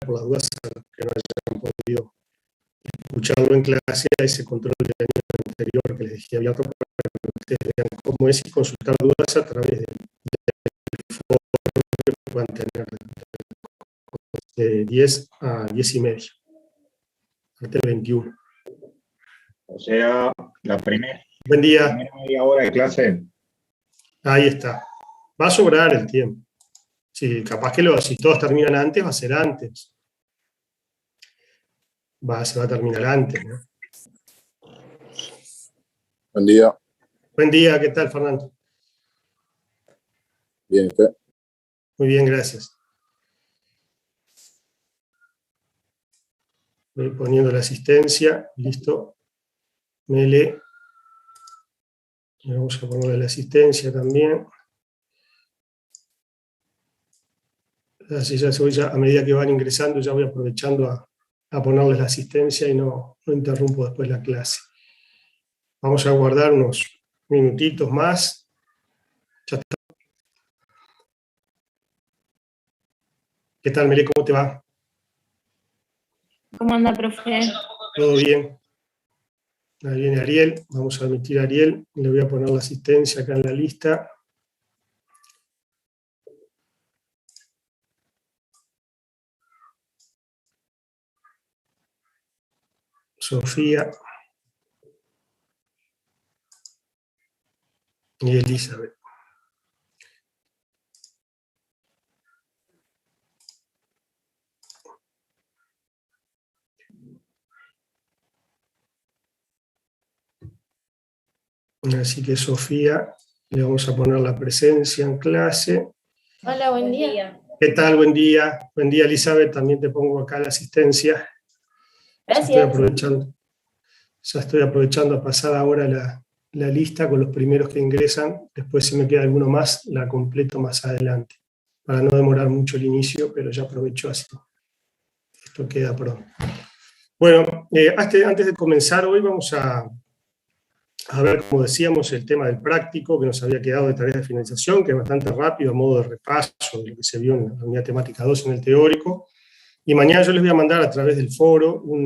por las dudas a los que no hayan podido escucharlo en clase, a ese control del año anterior que les dejé abierto para que ustedes vean cómo es y consultar dudas a través del foro que puedan tener de 10 a 10 y media, hasta el 21. O sea, la primera media hora de clase. Ahí está. Va a sobrar el tiempo. Sí, capaz que si todos terminan antes, va a ser antes. Se va a terminar antes, ¿no? Buen día. Buen día, ¿qué tal, Fernando? Bien, ¿usted? Muy bien, gracias. Voy poniendo la asistencia, listo. Mele. Y vamos a ponerle la asistencia también. Así ya a medida que van ingresando, ya voy aprovechando a ponerles la asistencia y no interrumpo después la clase. Vamos a guardar unos minutitos más. Ya está. ¿Qué tal, Mele? ¿Cómo te va? ¿Cómo anda, profe? Todo bien. Ahí viene Ariel. Vamos a admitir a Ariel. Le voy a poner la asistencia acá en la lista. Sofía. Y Elizabeth. Así que Sofía, le vamos a poner la presencia en clase. Hola, buen día. ¿Qué tal? Buen día. Buen día, Elizabeth. También te pongo acá la asistencia. Gracias. Ya estoy aprovechando a pasar ahora la lista con los primeros que ingresan. Después, si me queda alguno más, la completo más adelante. Para no demorar mucho el inicio, pero ya aprovecho así. Esto queda pronto. Bueno, antes de comenzar hoy vamos a ver, como decíamos, el tema del práctico que nos había quedado de tareas de finalización, que es bastante rápido, a modo de repaso de lo que se vio en la unidad temática 2 en el teórico. Y mañana yo les voy a mandar a través del foro un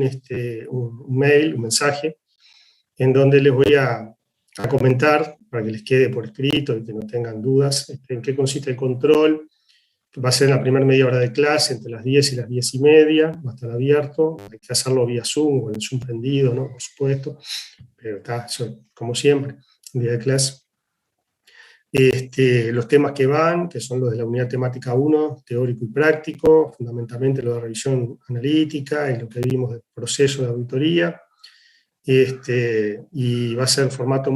mail, un mensaje, en donde les voy a comentar, para que les quede por escrito y que no tengan dudas, en qué consiste el control. Va a ser en la primera media hora de clase, entre las 10 y las 10 y media, va a estar abierto, hay que hacerlo vía Zoom, con el Zoom prendido, ¿no? Por supuesto, pero está, como siempre, el día de clase. Los temas que van, que son los de la unidad temática 1, teórico y práctico, fundamentalmente lo de revisión analítica y lo que vimos del proceso de auditoría, y va a ser formato,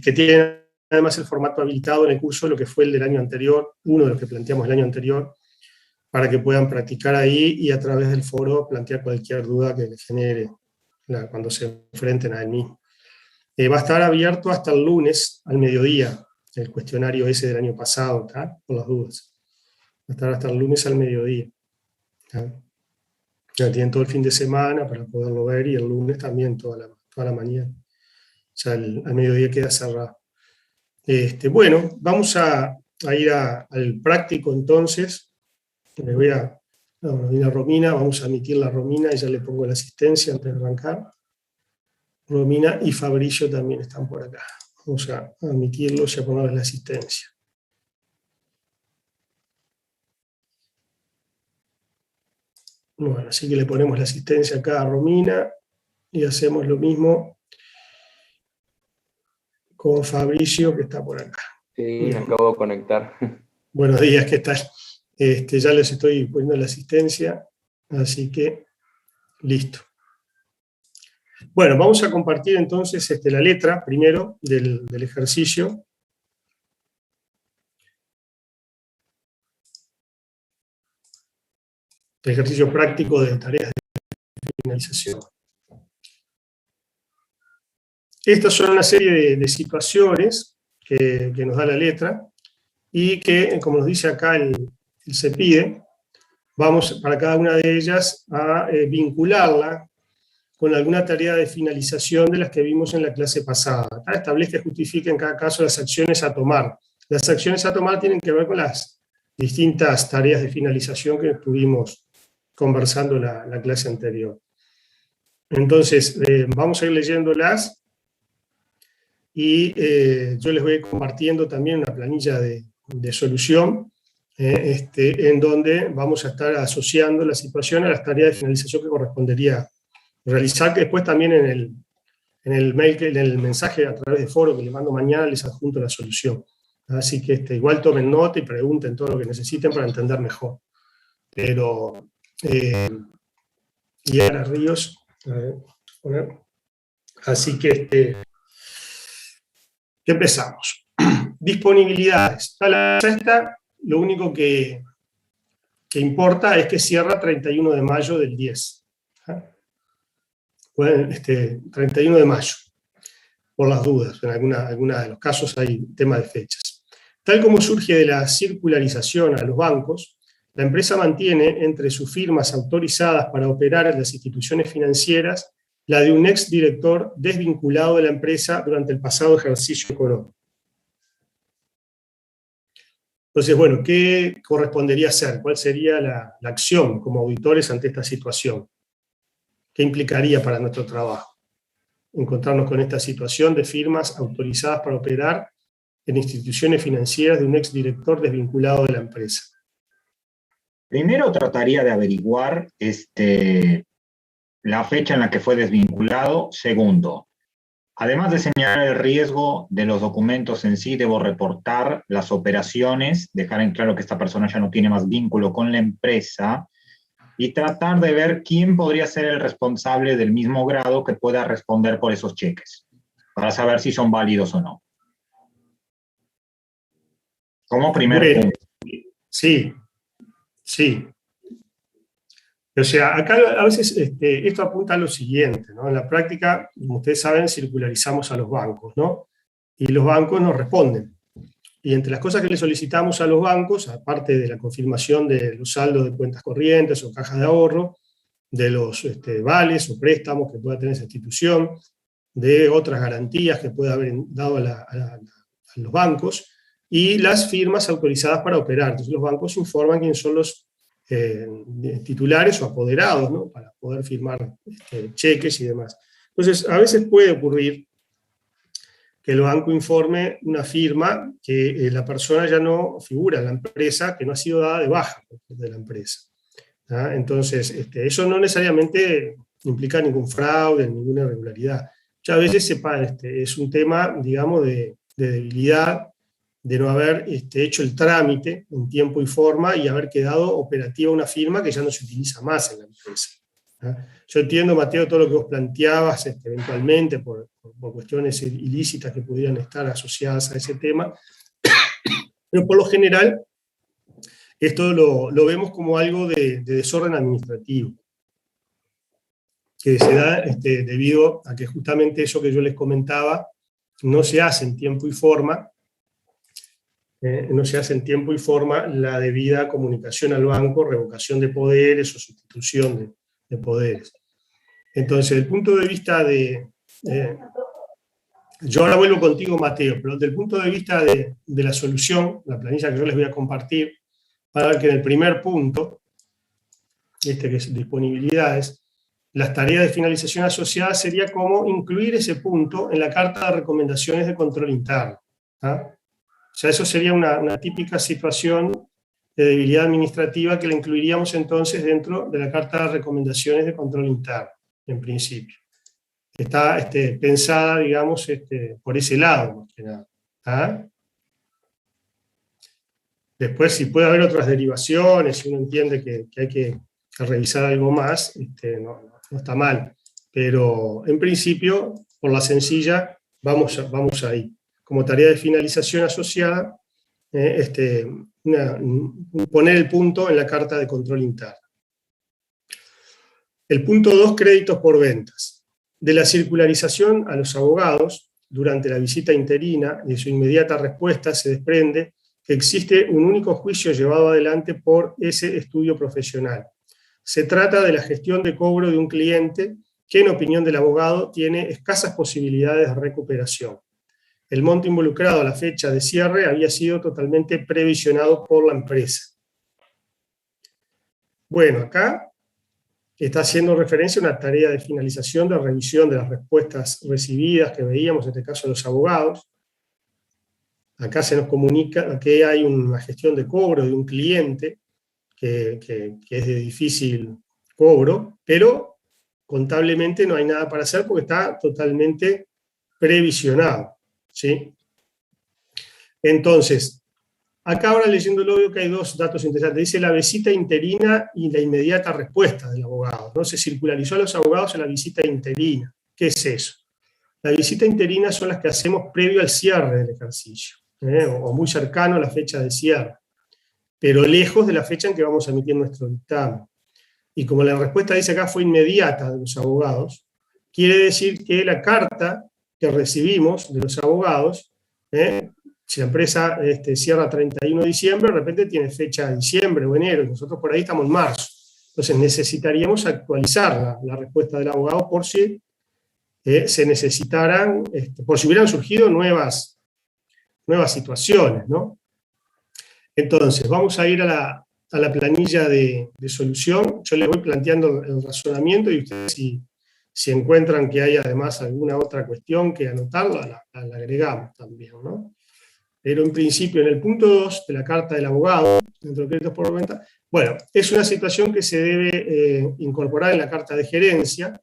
que tiene además el formato habilitado en el curso, lo que fue el del año anterior, uno de los que planteamos el año anterior, para que puedan practicar ahí y a través del foro plantear cualquier duda que les genere cuando se enfrenten a él mismo. Va a estar abierto hasta el lunes al mediodía, el cuestionario ese del año pasado, ¿tá? Por las dudas. Va a estar hasta el lunes al mediodía. ¿tá? Ya tienen todo el fin de semana para poderlo ver y el lunes también toda la mañana. Ya al mediodía queda cerrado. Bueno, vamos a ir al práctico entonces. Le voy a Romina, vamos a admitir la Romina y ya le pongo la asistencia antes de arrancar. Romina y Fabricio también están por acá. Vamos a admitirlos y a ponerles la asistencia. Bueno, así que le ponemos la asistencia acá a Romina y hacemos lo mismo con Fabricio, que está por acá. Sí, me acabo de conectar. Buenos días, ¿qué tal? Ya les estoy poniendo la asistencia, así que listo. Bueno, vamos a compartir entonces la letra, primero, del ejercicio. El ejercicio práctico de tareas de finalización. Estas son una serie de situaciones que nos da la letra y que, como nos dice acá el CEPIDE, vamos para cada una de ellas a vincularla con alguna tarea de finalización de las que vimos en la clase pasada. Acá establezca y justifique en cada caso las acciones a tomar. Las acciones a tomar tienen que ver con las distintas tareas de finalización que estuvimos conversando la clase anterior. Entonces, vamos a ir leyéndolas y yo les voy a ir compartiendo también una planilla de solución en donde vamos a estar asociando la situación a las tareas de finalización que correspondería realizar, que después también en el mail, en el mensaje a través de foro que les mando mañana, les adjunto la solución. Así que igual tomen nota y pregunten todo lo que necesiten para entender mejor. Pero, y ahora Ríos, a ver, así que empezamos. Disponibilidades. A la esta, lo único que importa es que cierra 31 de mayo del 10. Bueno, 31 de mayo, por las dudas, en alguna de los casos hay tema de fechas. Tal como surge de la circularización a los bancos, la empresa mantiene entre sus firmas autorizadas para operar en las instituciones financieras la de un exdirector desvinculado de la empresa durante el pasado ejercicio económico. Entonces, bueno, ¿qué correspondería hacer? ¿Cuál sería la acción como auditores ante esta situación? ¿Qué implicaría para nuestro trabajo? Encontrarnos con esta situación de firmas autorizadas para operar en instituciones financieras de un exdirector desvinculado de la empresa. Primero trataría de averiguar la fecha en la que fue desvinculado. Segundo, además de señalar el riesgo de los documentos en sí, debo reportar las operaciones, dejar en claro que esta persona ya no tiene más vínculo con la empresa y tratar de ver quién podría ser el responsable del mismo grado que pueda responder por esos cheques, para saber si son válidos o no. Como primer punto. Sí. O sea, acá a veces esto apunta a lo siguiente, ¿no? En la práctica, como ustedes saben, circularizamos a los bancos, ¿no? Y los bancos nos responden. Y entre las cosas que le solicitamos a los bancos, aparte de la confirmación de los saldos de cuentas corrientes o cajas de ahorro, de los vales o préstamos que pueda tener esa institución, de otras garantías que pueda haber dado a los bancos, y las firmas autorizadas para operar. Entonces los bancos informan quiénes son los titulares o apoderados, ¿no? Para poder firmar cheques y demás. Entonces, a veces puede ocurrir que el banco informe una firma que la persona ya no figura en la empresa, que no ha sido dada de baja de la empresa. ¿Ah? Entonces, eso no necesariamente implica ningún fraude, ninguna irregularidad. Ya a veces es un tema, digamos, de debilidad, de no haber hecho el trámite en tiempo y forma y haber quedado operativa una firma que ya no se utiliza más en la empresa. ¿Ah? Yo entiendo, Mateo, todo lo que vos planteabas eventualmente por cuestiones ilícitas que pudieran estar asociadas a ese tema, pero por lo general esto lo vemos como algo de desorden administrativo, que se da debido a que justamente eso que yo les comentaba no se hace en tiempo y forma, la debida comunicación al banco, revocación de poderes o sustitución de poderes. Entonces, desde el punto de vista yo ahora vuelvo contigo, Mateo, pero desde el punto de vista de la solución, la planilla que yo les voy a compartir, para ver que en el primer punto, que es disponibilidades, las tareas de finalización asociadas sería como incluir ese punto en la carta de recomendaciones de control interno. ¿Ah? O sea, eso sería una típica situación de debilidad administrativa que la incluiríamos entonces dentro de la carta de recomendaciones de control interno, en principio. Está pensada, digamos, por ese lado, más que nada. ¿Ah? Después, si puede haber otras derivaciones, si uno entiende que hay que revisar algo más, no está mal. Pero, en principio, por la sencilla, vamos ahí. Como tarea de finalización asociada, poner el punto en la carta de control interno. El punto 2, créditos por ventas. De la circularización a los abogados, durante la visita interina y de su inmediata respuesta, se desprende que existe un único juicio llevado adelante por ese estudio profesional. Se trata de la gestión de cobro de un cliente que, en opinión del abogado, tiene escasas posibilidades de recuperación. El monto involucrado a la fecha de cierre había sido totalmente previsionado por la empresa. Bueno, acá está haciendo referencia a una tarea de finalización de revisión de las respuestas recibidas que veíamos, en este caso los abogados. Acá se nos comunica que hay una gestión de cobro de un cliente que es de difícil cobro, pero contablemente no hay nada para hacer porque está totalmente previsionado, ¿sí? Entonces, acá ahora leyéndolo veo que hay dos datos interesantes. Dice la visita interina y la inmediata respuesta del abogado, ¿no? Se circularizó a los abogados en la visita interina. ¿Qué es eso? La visita interina son las que hacemos previo al cierre del ejercicio, o muy cercano a la fecha de cierre, pero lejos de la fecha en que vamos a emitir nuestro dictamen. Y como la respuesta dice acá fue inmediata de los abogados, quiere decir que la carta que recibimos de los abogados, si la empresa cierra 31 de diciembre, de repente tiene fecha de diciembre o enero, y nosotros por ahí estamos en marzo. Entonces necesitaríamos actualizar la respuesta del abogado por si se necesitaran, por si hubieran surgido nuevas situaciones, ¿no? Entonces, vamos a ir a la planilla de solución. Yo les voy planteando el razonamiento y ustedes si encuentran que hay además alguna otra cuestión que anotarla, la agregamos también, ¿no? Pero en principio, en el punto 2 de la carta del abogado, dentro de créditos por venta, bueno, es una situación que se debe incorporar en la carta de gerencia,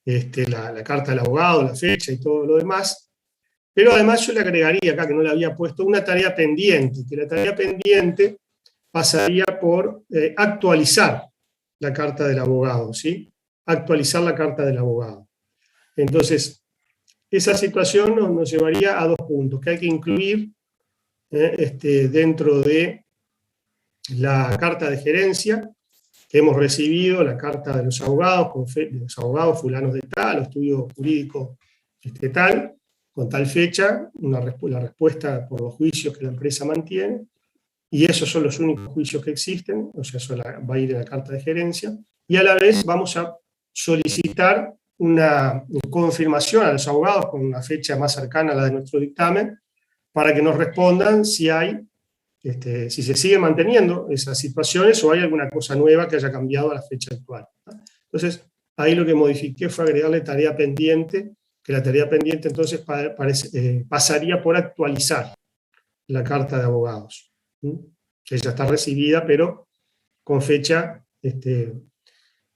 la carta del abogado, la fecha y todo lo demás, pero además yo le agregaría acá, que no le había puesto, una tarea pendiente, que la tarea pendiente pasaría por actualizar la carta del abogado, ¿sí? Actualizar la carta del abogado. Entonces, esa situación nos llevaría a dos puntos, que hay que incluir dentro de la carta de gerencia, que hemos recibido, la carta de los abogados, de los abogados fulanos de tal, estudio jurídico tal, con tal fecha, la respuesta por los juicios que la empresa mantiene, y esos son los únicos juicios que existen, o sea, eso va a ir en la carta de gerencia, y a la vez vamos a solicitar una confirmación a los abogados con una fecha más cercana a la de nuestro dictamen, para que nos respondan si hay, si se siguen manteniendo esas situaciones o hay alguna cosa nueva que haya cambiado a la fecha actual. Entonces, ahí lo que modifiqué fue agregarle tarea pendiente, que la tarea pendiente entonces pasaría por actualizar la carta de abogados, que ya está recibida, pero con fecha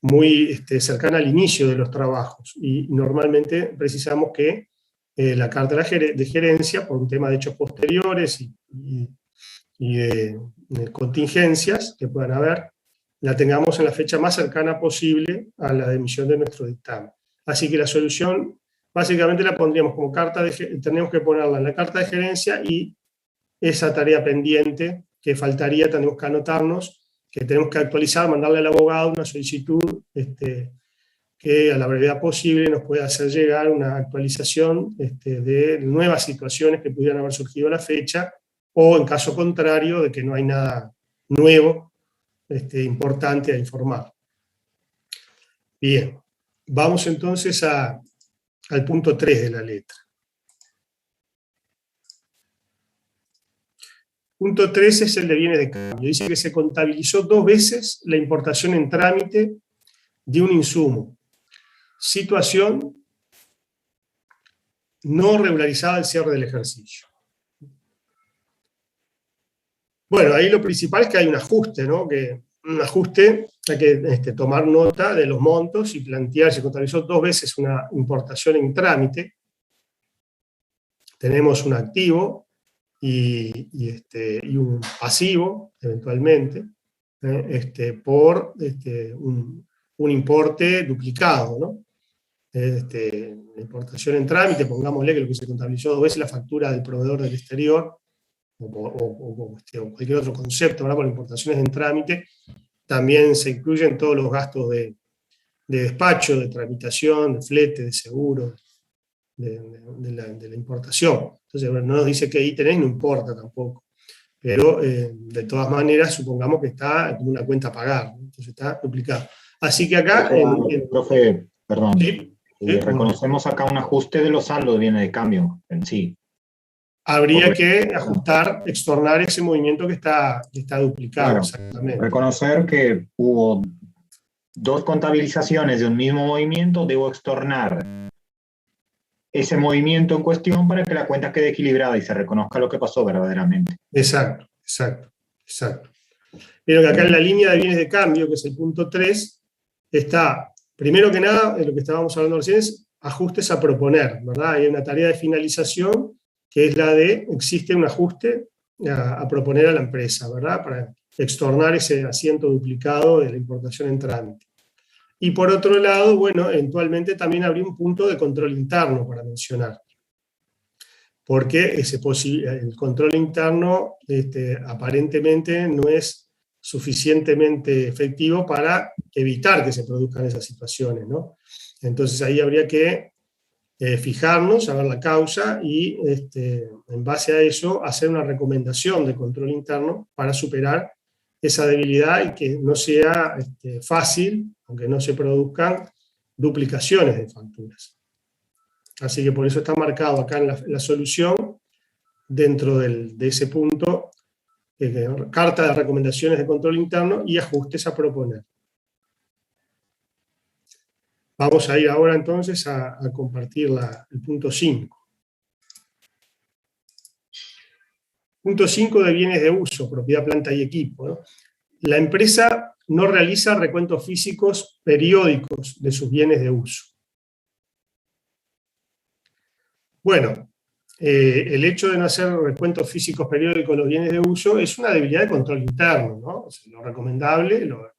muy cercana al inicio de los trabajos. Y normalmente precisamos que la carta de gerencia, por un tema de hechos posteriores y de contingencias que puedan haber, la tengamos en la fecha más cercana posible a la emisión de nuestro dictamen. Así que la solución, básicamente la pondríamos como tenemos que ponerla en la carta de gerencia, y esa tarea pendiente que faltaría, tenemos que anotarnos, que tenemos que actualizar, mandarle al abogado una solicitud que a la brevedad posible nos pueda hacer llegar una actualización de nuevas situaciones que pudieran haber surgido a la fecha, o en caso contrario, de que no hay nada nuevo importante a informar. Bien, vamos entonces al punto 3 de la letra. Punto 3 es el de bienes de cambio. Dice que se contabilizó 2 veces la importación en trámite de un insumo. Situación no regularizada al cierre del ejercicio. Bueno, ahí lo principal es que hay un ajuste, ¿no? Un ajuste, hay que tomar nota de los montos y plantear, se contabilizó 2 veces una importación en trámite. Tenemos un activo y un pasivo, eventualmente, por un importe duplicado, ¿no? La importación en trámite, pongámosle que lo que se contabilizó 2 veces la factura del proveedor del exterior, o cualquier otro concepto, ¿verdad? Por importaciones en trámite, también se incluyen todos los gastos de despacho, de tramitación, de flete, de seguro, de la importación. Entonces, bueno, no nos dice qué ítems, no importa tampoco. Pero, de todas maneras, supongamos que está en una cuenta a pagar, ¿no? Entonces está duplicado. Así que acá... Profe, perdón. ¿Sí? Reconocemos acá un ajuste de los saldos de bienes de cambio en sí. Habría que ajustar, extornar ese movimiento que está duplicado. Claro, exactamente. reconocer que hubo dos contabilizaciones de un mismo movimiento, debo extornar ese movimiento en cuestión para que la cuenta quede equilibrada y se reconozca lo que pasó verdaderamente. Exacto, exacto, exacto. Pero que acá en la línea de bienes de cambio, que es el punto 3, está, primero que nada, en lo que estábamos hablando recién, es ajustes a proponer, ¿verdad? Hay una tarea de finalización que es la de, existe un ajuste a proponer a la empresa, ¿verdad? Para extornar ese asiento duplicado de la importación entrante. Y por otro lado, bueno, eventualmente también habría un punto de control interno para mencionar, porque el control interno aparentemente no es suficientemente efectivo para evitar que se produzcan esas situaciones, ¿no? Entonces ahí habría que fijarnos, saber la causa y en base a eso hacer una recomendación de control interno para superar esa debilidad y que no sea fácil, aunque no se produzcan duplicaciones de facturas. Así que por eso está marcado acá en la solución, dentro de ese punto, carta de recomendaciones de control interno y ajustes a proponer. Vamos a ir ahora entonces a compartir el punto 5. Punto 5 de bienes de uso, propiedad, planta y equipo, ¿no? La empresa no realiza recuentos físicos periódicos de sus bienes de uso. Bueno, el hecho de no hacer recuentos físicos periódicos de los bienes de uso es una debilidad de control interno, ¿no? O sea, lo recomendable, lo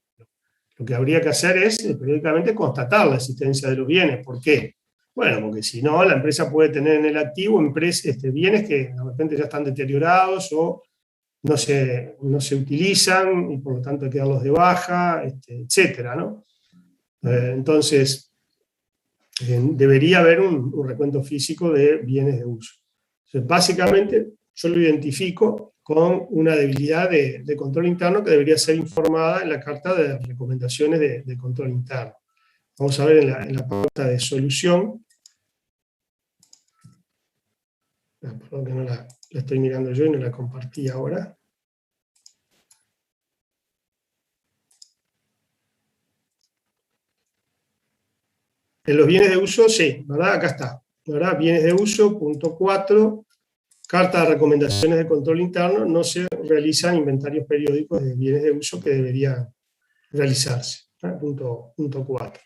que habría que hacer es periódicamente constatar la existencia de los bienes. ¿Por qué? Bueno, porque si no, la empresa puede tener en el activo bienes que de repente ya están deteriorados o no se utilizan y por lo tanto hay que darlos de baja, etcétera, ¿no? Entonces, debería haber un recuento físico de bienes de uso. Entonces, básicamente, yo lo identifico con una debilidad de control interno que debería ser informada en la carta de recomendaciones de control interno. Vamos a ver en la pauta de solución. Perdón que no la estoy mirando yo y no la compartí ahora. En los bienes de uso, sí, ¿verdad? Acá está, ¿verdad? Bienes de uso, punto 4, carta de recomendaciones de control interno, no se realizan inventarios periódicos de bienes de uso que deberían realizarse. Punto 4.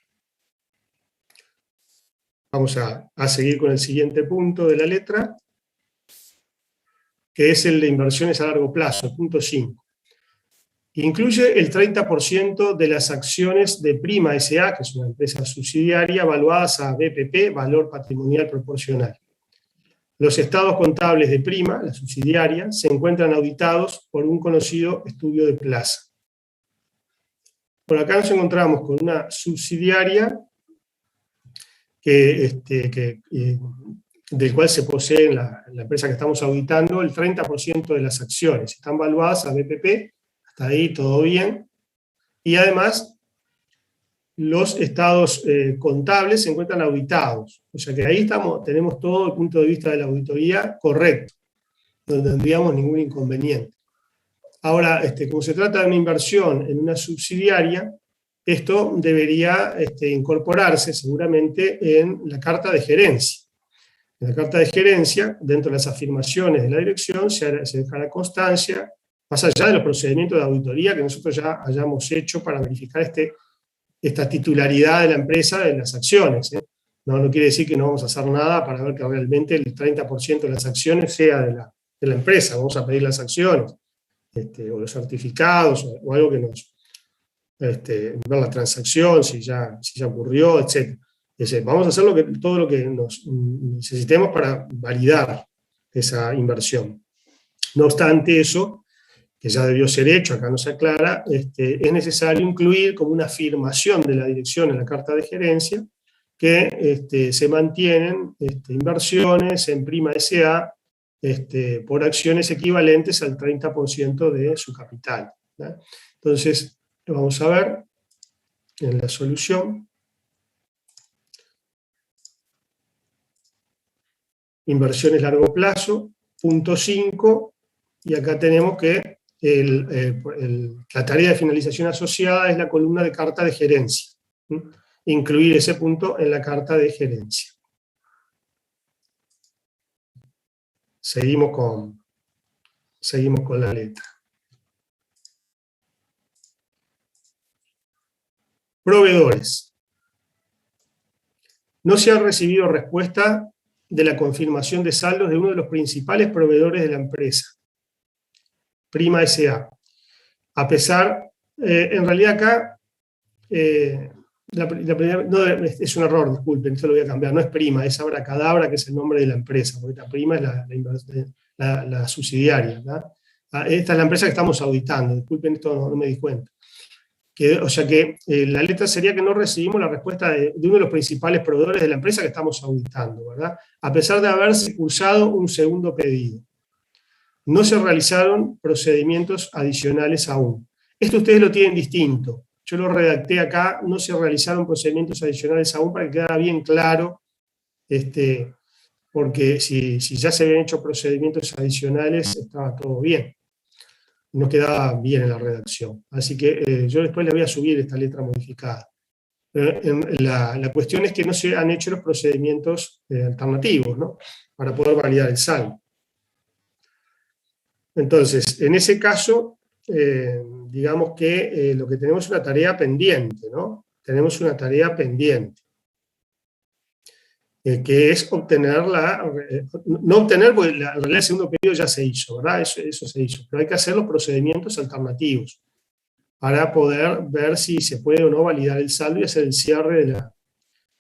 Vamos a seguir con el siguiente punto de la letra, que es el de inversiones a largo plazo, punto 5. Incluye el 30% de las acciones de Prima S.A., que es una empresa subsidiaria, evaluadas a BPP, valor patrimonial proporcional. Los estados contables de Prima, la subsidiaria, se encuentran auditados por un conocido estudio de plaza. Por acá nos encontramos con una subsidiaria del cual se posee en la empresa que estamos auditando el 30% de las acciones. Están valuadas a BPP, hasta ahí todo bien. Y además, los estados contables se encuentran auditados. O sea que ahí tenemos todo el punto de vista de la auditoría correcto. No tendríamos ningún inconveniente. Ahora, como se trata de una inversión en una subsidiaria, esto debería incorporarse seguramente en la carta de gerencia. En la carta de gerencia, dentro de las afirmaciones de la dirección, se dejará constancia, más allá de los procedimientos de auditoría que nosotros ya hayamos hecho para verificar esta titularidad de la empresa de las acciones. No quiere decir que no vamos a hacer nada para ver que realmente el 30% de las acciones sea de la empresa. Vamos a pedir las acciones, o los certificados, o algo que nos... ver la transacción, si ya ocurrió, etc. Vamos a hacer todo lo que necesitemos para validar esa inversión. No obstante eso, que ya debió ser hecho, acá no se aclara, es necesario incluir como una afirmación de la dirección en la carta de gerencia que se mantienen inversiones en Prima S.A. Por acciones equivalentes al 30% de su capital, ¿no? Entonces, lo vamos a ver en la solución. Inversiones largo plazo, punto 5, y acá tenemos que la tarea de finalización asociada es la columna de carta de gerencia. Incluir ese punto en la carta de gerencia. Seguimos con la letra. Proveedores. No se ha recibido respuesta de la confirmación de saldos de uno de los principales proveedores de la empresa, Prima S.A. A pesar, en realidad acá, no, es un error, disculpen, esto lo voy a cambiar, no es Prima, es Abracadabra, que es el nombre de la empresa, porque la Prima es la subsidiaria, ¿verdad? Esta es la empresa que estamos auditando, disculpen, esto no me di cuenta. O sea que la letra sería que no recibimos la respuesta de uno de los principales proveedores de la empresa que estamos auditando, ¿verdad? A pesar de haberse cursado un segundo pedido. No se realizaron procedimientos adicionales aún. Esto ustedes lo tienen distinto. Yo lo redacté acá, no se realizaron procedimientos adicionales aún para que quedara bien claro, porque si ya se habían hecho procedimientos adicionales, estaba todo bien. No quedaba bien en la redacción. Así que yo después le voy a subir esta letra modificada. La cuestión es que no se han hecho los procedimientos alternativos, ¿no? Para poder validar el saldo. Entonces, en ese caso, digamos que lo que tenemos es una tarea pendiente, ¿no? Tenemos una tarea pendiente. Que es obtener no obtener, porque en realidad el segundo pedido ya se hizo, ¿verdad? Eso se hizo, pero hay que hacer los procedimientos alternativos para poder ver si se puede o no validar el saldo y hacer el cierre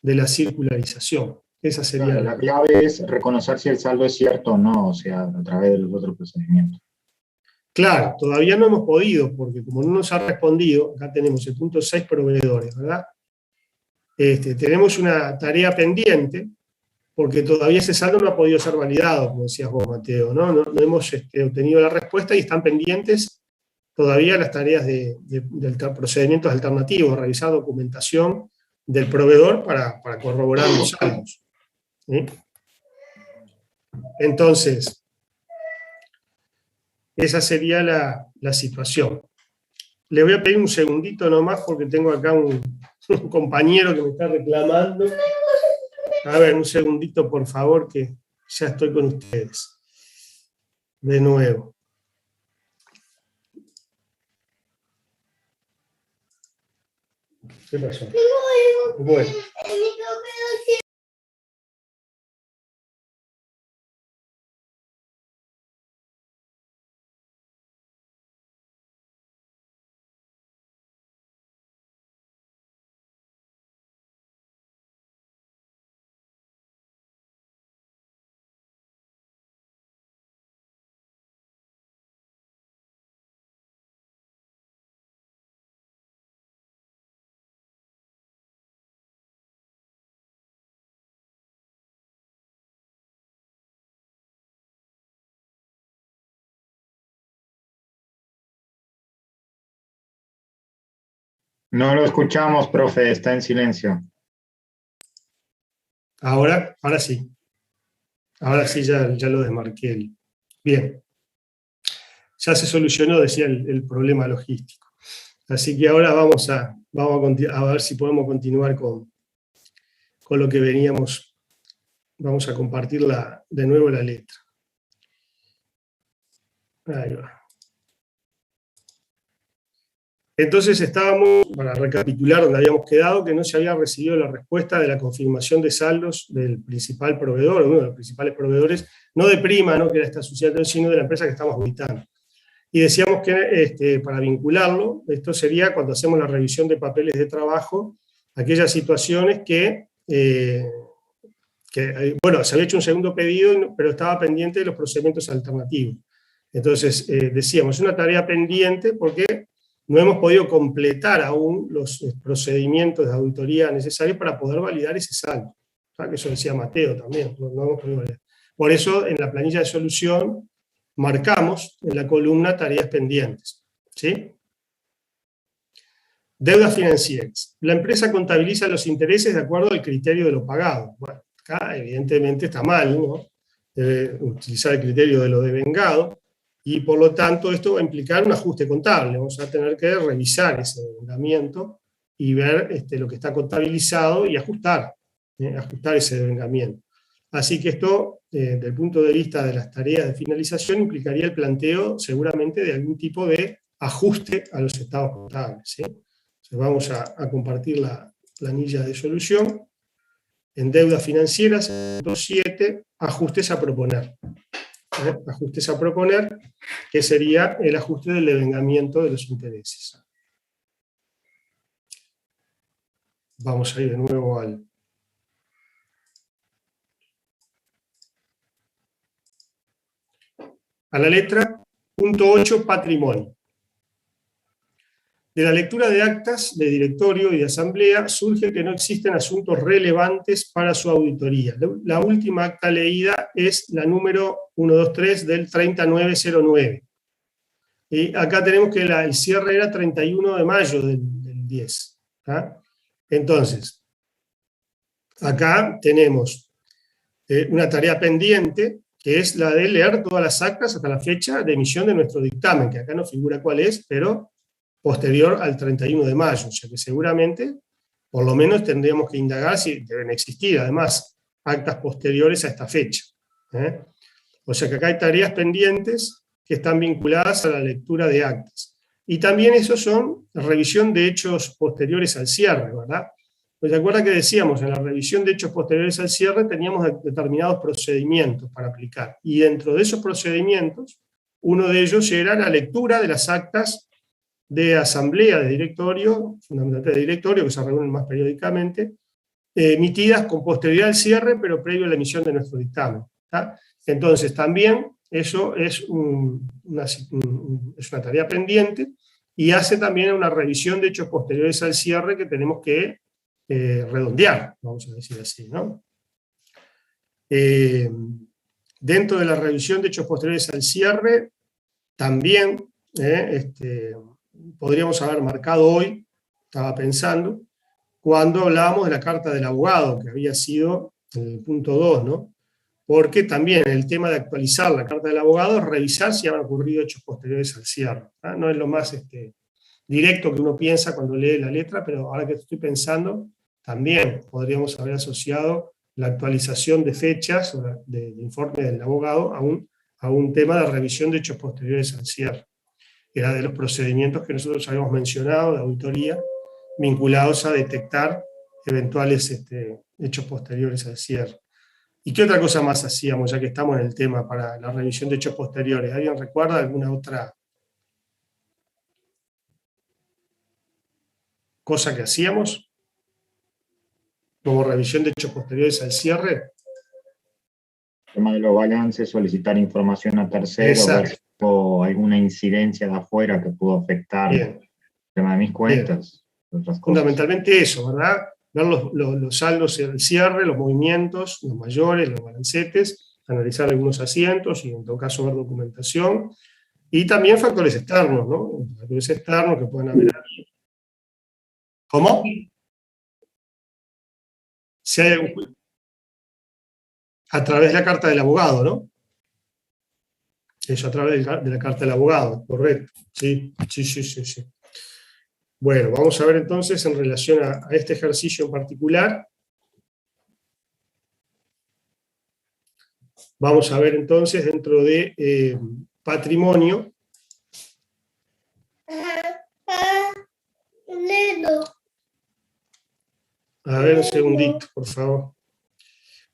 de la circularización. Esa sería la clave es reconocer si el saldo es cierto o no, o sea, a través de los otros procedimientos. Claro, todavía no hemos podido, porque como no nos ha respondido, acá tenemos el punto 6 proveedores, ¿verdad? Tenemos una tarea pendiente, porque todavía ese saldo no ha podido ser validado, como decías vos, Mateo, ¿no? No hemos obtenido la respuesta y están pendientes todavía las tareas de procedimientos alternativos, revisar documentación del proveedor para corroborar los saldos. ¿Sí? Entonces, esa sería la situación. Le voy a pedir un segundito nomás porque tengo acá un compañero que me está reclamando. A ver, un segundito, por favor, que ya estoy con ustedes. De nuevo. ¿Qué pasó? Bueno. No lo escuchamos, profe, está en silencio. Ahora sí. Ahora sí ya lo desmarqué. Bien. Ya se solucionó, decía, el problema logístico. Así que ahora vamos a ver si podemos continuar con lo que veníamos. Vamos a compartir de nuevo la letra. Ahí va. Entonces estábamos, para recapitular donde habíamos quedado, que no se había recibido la respuesta de la confirmación de saldos del principal proveedor, uno de los principales proveedores, no de Prima, ¿no? Que era esta sociedad, sino de la empresa que estamos auditando. Y decíamos que para vincularlo, esto sería cuando hacemos la revisión de papeles de trabajo, aquellas situaciones que bueno, se había hecho un segundo pedido, pero estaba pendiente de los procedimientos alternativos. Entonces, decíamos, es una tarea pendiente porque no hemos podido completar aún los procedimientos de auditoría necesarios para poder validar ese saldo. O sea, que eso decía Mateo también, no hemos podido validar. Por eso, en la planilla de solución, marcamos en la columna tareas pendientes. ¿Sí? Deudas financieras. La empresa contabiliza los intereses de acuerdo al criterio de lo pagado. Bueno, acá evidentemente está mal, ¿no? Debe utilizar el criterio de lo devengado. y por lo tanto esto va a implicar un ajuste contable. Vamos a tener que revisar ese devengamiento y ver lo que está contabilizado y ajustar ese devengamiento. Así que esto, desde el punto de vista de las tareas de finalización, implicaría el planteo seguramente de algún tipo de ajuste a los estados contables, ¿sí? Entonces vamos a compartir la planilla de solución. En deudas financieras, punto 7, ajustes a proponer. Ajustes a proponer, que sería el ajuste del devengamiento de los intereses. Vamos a ir de nuevo a la letra. Punto 8, patrimonio. De la lectura de actas de directorio y de asamblea surge que no existen asuntos relevantes para su auditoría. La última acta leída es la número 123 del 3909. Y acá tenemos que el cierre era 31 de mayo del 10. ¿tá? Entonces, acá tenemos una tarea pendiente, que es la de leer todas las actas hasta la fecha de emisión de nuestro dictamen, que acá no figura cuál es, pero posterior al 31 de mayo, o sea que seguramente, por lo menos tendríamos que indagar si deben existir, además, actas posteriores a esta fecha. O sea que acá hay tareas pendientes que están vinculadas a la lectura de actas. Y también esos son la revisión de hechos posteriores al cierre, ¿verdad? Pues se acuerda que decíamos, en la revisión de hechos posteriores al cierre teníamos determinados procedimientos para aplicar, y dentro de esos procedimientos, uno de ellos era la lectura de las actas de asamblea de directorio, fundamentalmente de directorio, que se reúnen más periódicamente, emitidas con posterioridad al cierre, pero previo a la emisión de nuestro dictamen. ¿tá? Entonces, también eso es una tarea pendiente, y hace también una revisión de hechos posteriores al cierre que tenemos que redondear, vamos a decir así, ¿no? Dentro de la revisión de hechos posteriores al cierre, también podríamos haber marcado hoy, estaba pensando, cuando hablábamos de la carta del abogado, que había sido el punto 2, ¿no? Porque también el tema de actualizar la carta del abogado es revisar si han ocurrido hechos posteriores al cierre. ¿tá? No es lo más directo que uno piensa cuando lee la letra, pero ahora que estoy pensando, también podríamos haber asociado la actualización de fechas del informe del abogado a un tema de revisión de hechos posteriores al cierre. Era de los procedimientos que nosotros habíamos mencionado de auditoría, vinculados a detectar eventuales hechos posteriores al cierre. ¿Y qué otra cosa más hacíamos, ya que estamos en el tema para la revisión de hechos posteriores? ¿Alguien recuerda alguna otra cosa que hacíamos como revisión de hechos posteriores al cierre? El tema de los balances, solicitar información a terceros, ver si hubo alguna incidencia de afuera que pudo afectar el tema de mis cuentas. Otras cosas. Fundamentalmente eso, ¿verdad? Ver los saldos del cierre, los movimientos, los mayores, los balancetes, analizar algunos asientos y en todo caso ver documentación. Y también factores externos, ¿no? Factores externos que pueden haber. ¿Cómo? A través de la carta del abogado, ¿no? Eso, a través de la carta del abogado, correcto. Sí. Bueno, vamos a ver entonces en relación a este ejercicio en particular. Vamos a ver entonces dentro de patrimonio. A ver un segundito, por favor.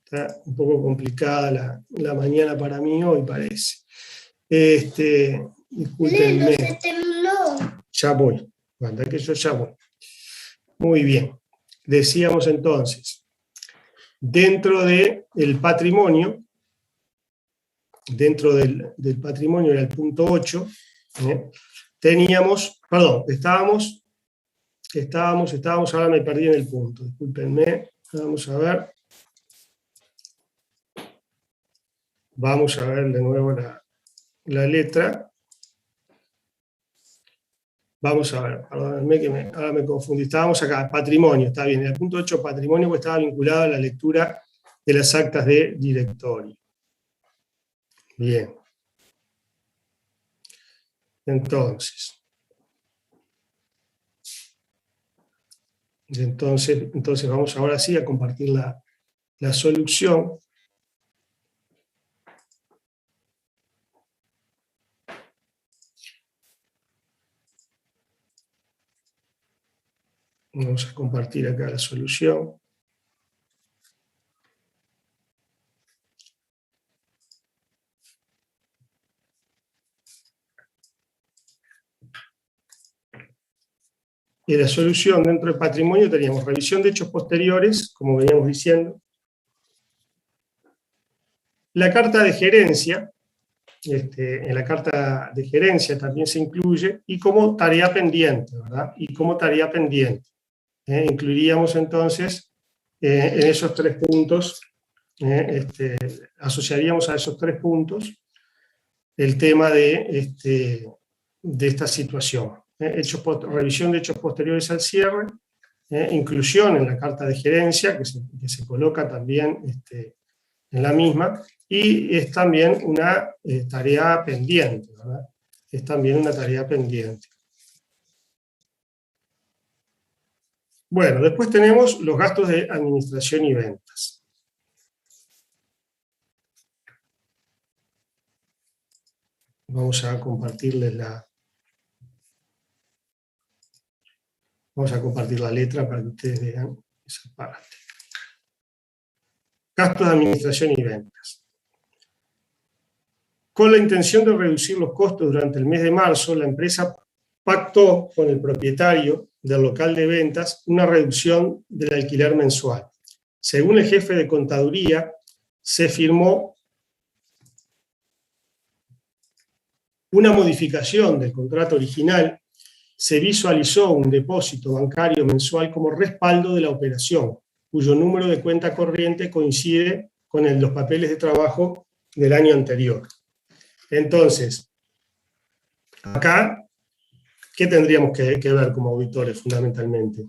Está un poco complicada la mañana para mí hoy, parece. Discúlpenme. Ya voy. Anda que yo ya voy. Muy bien. Decíamos entonces, dentro del patrimonio, era el punto 8, teníamos, perdón, estábamos, ahora me perdí en el punto, discúlpenme, vamos a ver. Vamos a ver de nuevo la letra. Vamos a ver, perdónenme que ahora me confundí. Estábamos acá, patrimonio, está bien. En el punto 8, patrimonio, pues estaba vinculado a la lectura de las actas de directorio. Bien. Entonces vamos ahora sí a compartir la solución. Vamos a compartir acá la solución. Y la solución dentro del patrimonio teníamos revisión de hechos posteriores, como veníamos diciendo. La carta de gerencia, en la carta de gerencia también se incluye, y como tarea pendiente, ¿verdad? Y como tarea pendiente. Incluiríamos entonces en esos 3 puntos, asociaríamos a esos 3 puntos el tema de esta situación. Revisión de hechos posteriores al cierre, inclusión en la carta de gerencia, que se coloca también en la misma, y es también una tarea pendiente, ¿verdad? Es también una tarea pendiente. Bueno, después tenemos los gastos de administración y ventas. Vamos a compartirles Vamos a compartir la letra para que ustedes vean esa parte. Gastos de administración y ventas. Con la intención de reducir los costos durante el mes de marzo, la empresa pactó con el propietario del local de ventas una reducción del alquiler mensual. Según el jefe de contaduría, se firmó una modificación del contrato original. Se visualizó un depósito bancario mensual como respaldo de la operación, cuyo número de cuenta corriente coincide con los papeles de trabajo del año anterior. Entonces, acá, ¿qué tendríamos que ver como auditores fundamentalmente?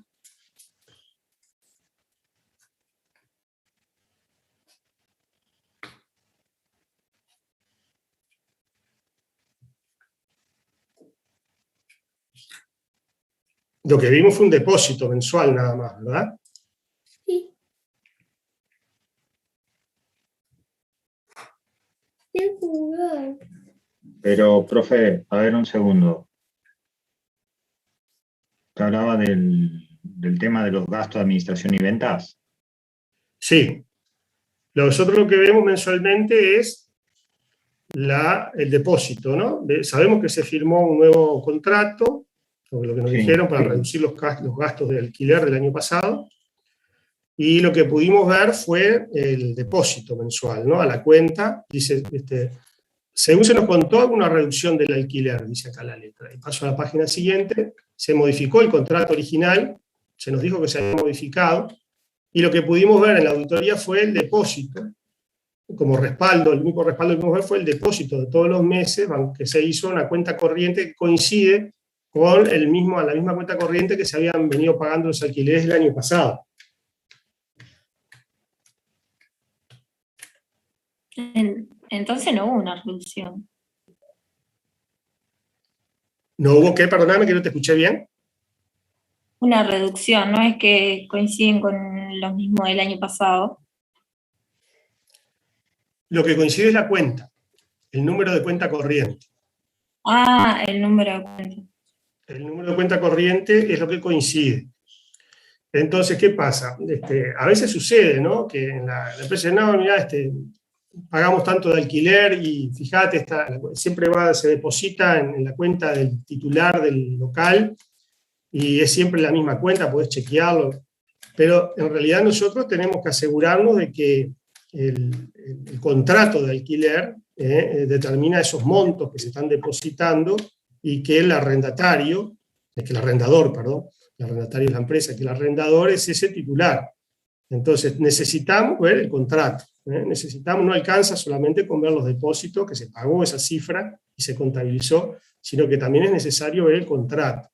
Lo que vimos fue un depósito mensual nada más, ¿verdad? Sí. Qué jugar. Pero, profe, a ver un segundo. ¿Te hablaba del tema de los gastos de administración y ventas? Sí. Nosotros lo que vemos mensualmente es el depósito, ¿no? Sabemos que se firmó un nuevo contrato, o lo que nos dijeron, para reducir los gastos de alquiler del año pasado, y lo que pudimos ver fue el depósito mensual, ¿no? A la cuenta, dice, según se nos contó, una reducción del alquiler, dice acá la letra. Y paso a la página siguiente, se modificó el contrato original, se nos dijo que se había modificado, y lo que pudimos ver en la auditoría fue el depósito, como respaldo, el único respaldo que pudimos ver fue el depósito de todos los meses, que se hizo una cuenta corriente que coincide con la misma cuenta corriente que se habían venido pagando los alquileres del año pasado. Entonces no hubo una reducción. ¿No hubo qué? Perdóname que no te escuché bien. Una reducción, no es que coinciden con los mismos del año pasado. Lo que coincide es la cuenta, el número de cuenta corriente. Ah, el número de cuenta. El número de cuenta corriente es lo que coincide. Entonces, ¿qué pasa? A veces sucede, ¿no? Que en la empresa, no, mirá, pagamos tanto de alquiler y fíjate, siempre se deposita en la cuenta del titular del local y es siempre la misma cuenta, podés chequearlo. Pero en realidad nosotros tenemos que asegurarnos de que el contrato de alquiler determina esos montos que se están depositando y que el arrendatario, el arrendador es la empresa, que el arrendador es ese titular. Entonces necesitamos ver el contrato, no alcanza solamente con ver los depósitos, que se pagó esa cifra y se contabilizó, sino que también es necesario ver el contrato.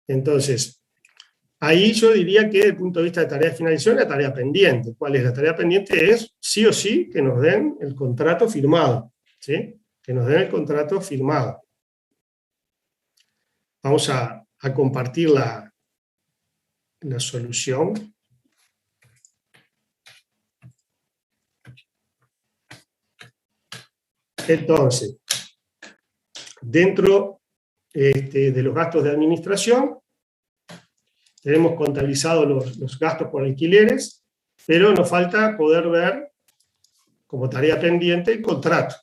Entonces, ahí yo diría que desde el punto de vista de tarea de finalización, la tarea pendiente. ¿Cuál es la tarea pendiente? Es sí o sí que nos den el contrato firmado, ¿sí? Que nos den el contrato firmado. Vamos a compartir la solución. Entonces, dentro de los gastos de administración, tenemos contabilizados los gastos por alquileres, pero nos falta poder ver, como tarea pendiente, el contrato.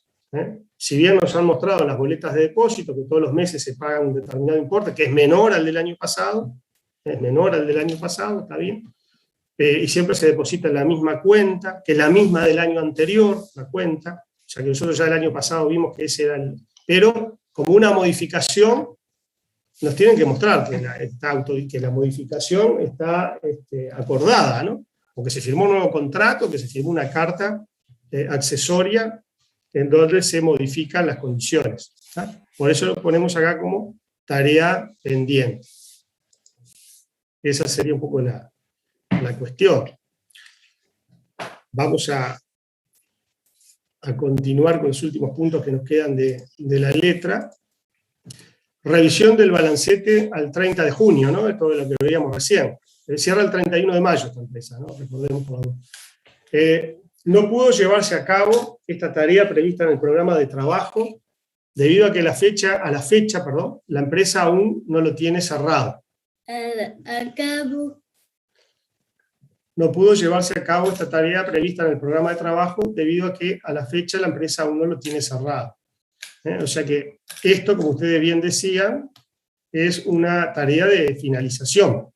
Si bien nos han mostrado en las boletas de depósito que todos los meses se paga un determinado importe, que es menor al del año pasado, está bien, y siempre se deposita en la misma cuenta, que es la misma del año anterior, la cuenta, o sea que nosotros ya el año pasado vimos que ese era el... Pero como una modificación, nos tienen que mostrar que la modificación está acordada, ¿no? O que se firmó un nuevo contrato, que se firmó una carta accesoria en donde se modifican las condiciones. ¿Tá? Por eso lo ponemos acá como tarea pendiente. Esa sería un poco la cuestión. Vamos a continuar con los últimos puntos que nos quedan de la letra. Revisión del balancete al 30 de junio, ¿no? Esto es lo que veíamos recién. Cierra el 31 de mayo esta empresa, ¿no? Recordemos por favor. No pudo llevarse a cabo esta tarea prevista en el programa de trabajo debido a que a la fecha, la empresa aún no lo tiene cerrado. No pudo llevarse a cabo esta tarea prevista en el programa de trabajo debido a que a la fecha la empresa aún no lo tiene cerrado. O sea que esto, como ustedes bien decían, es una tarea de finalización,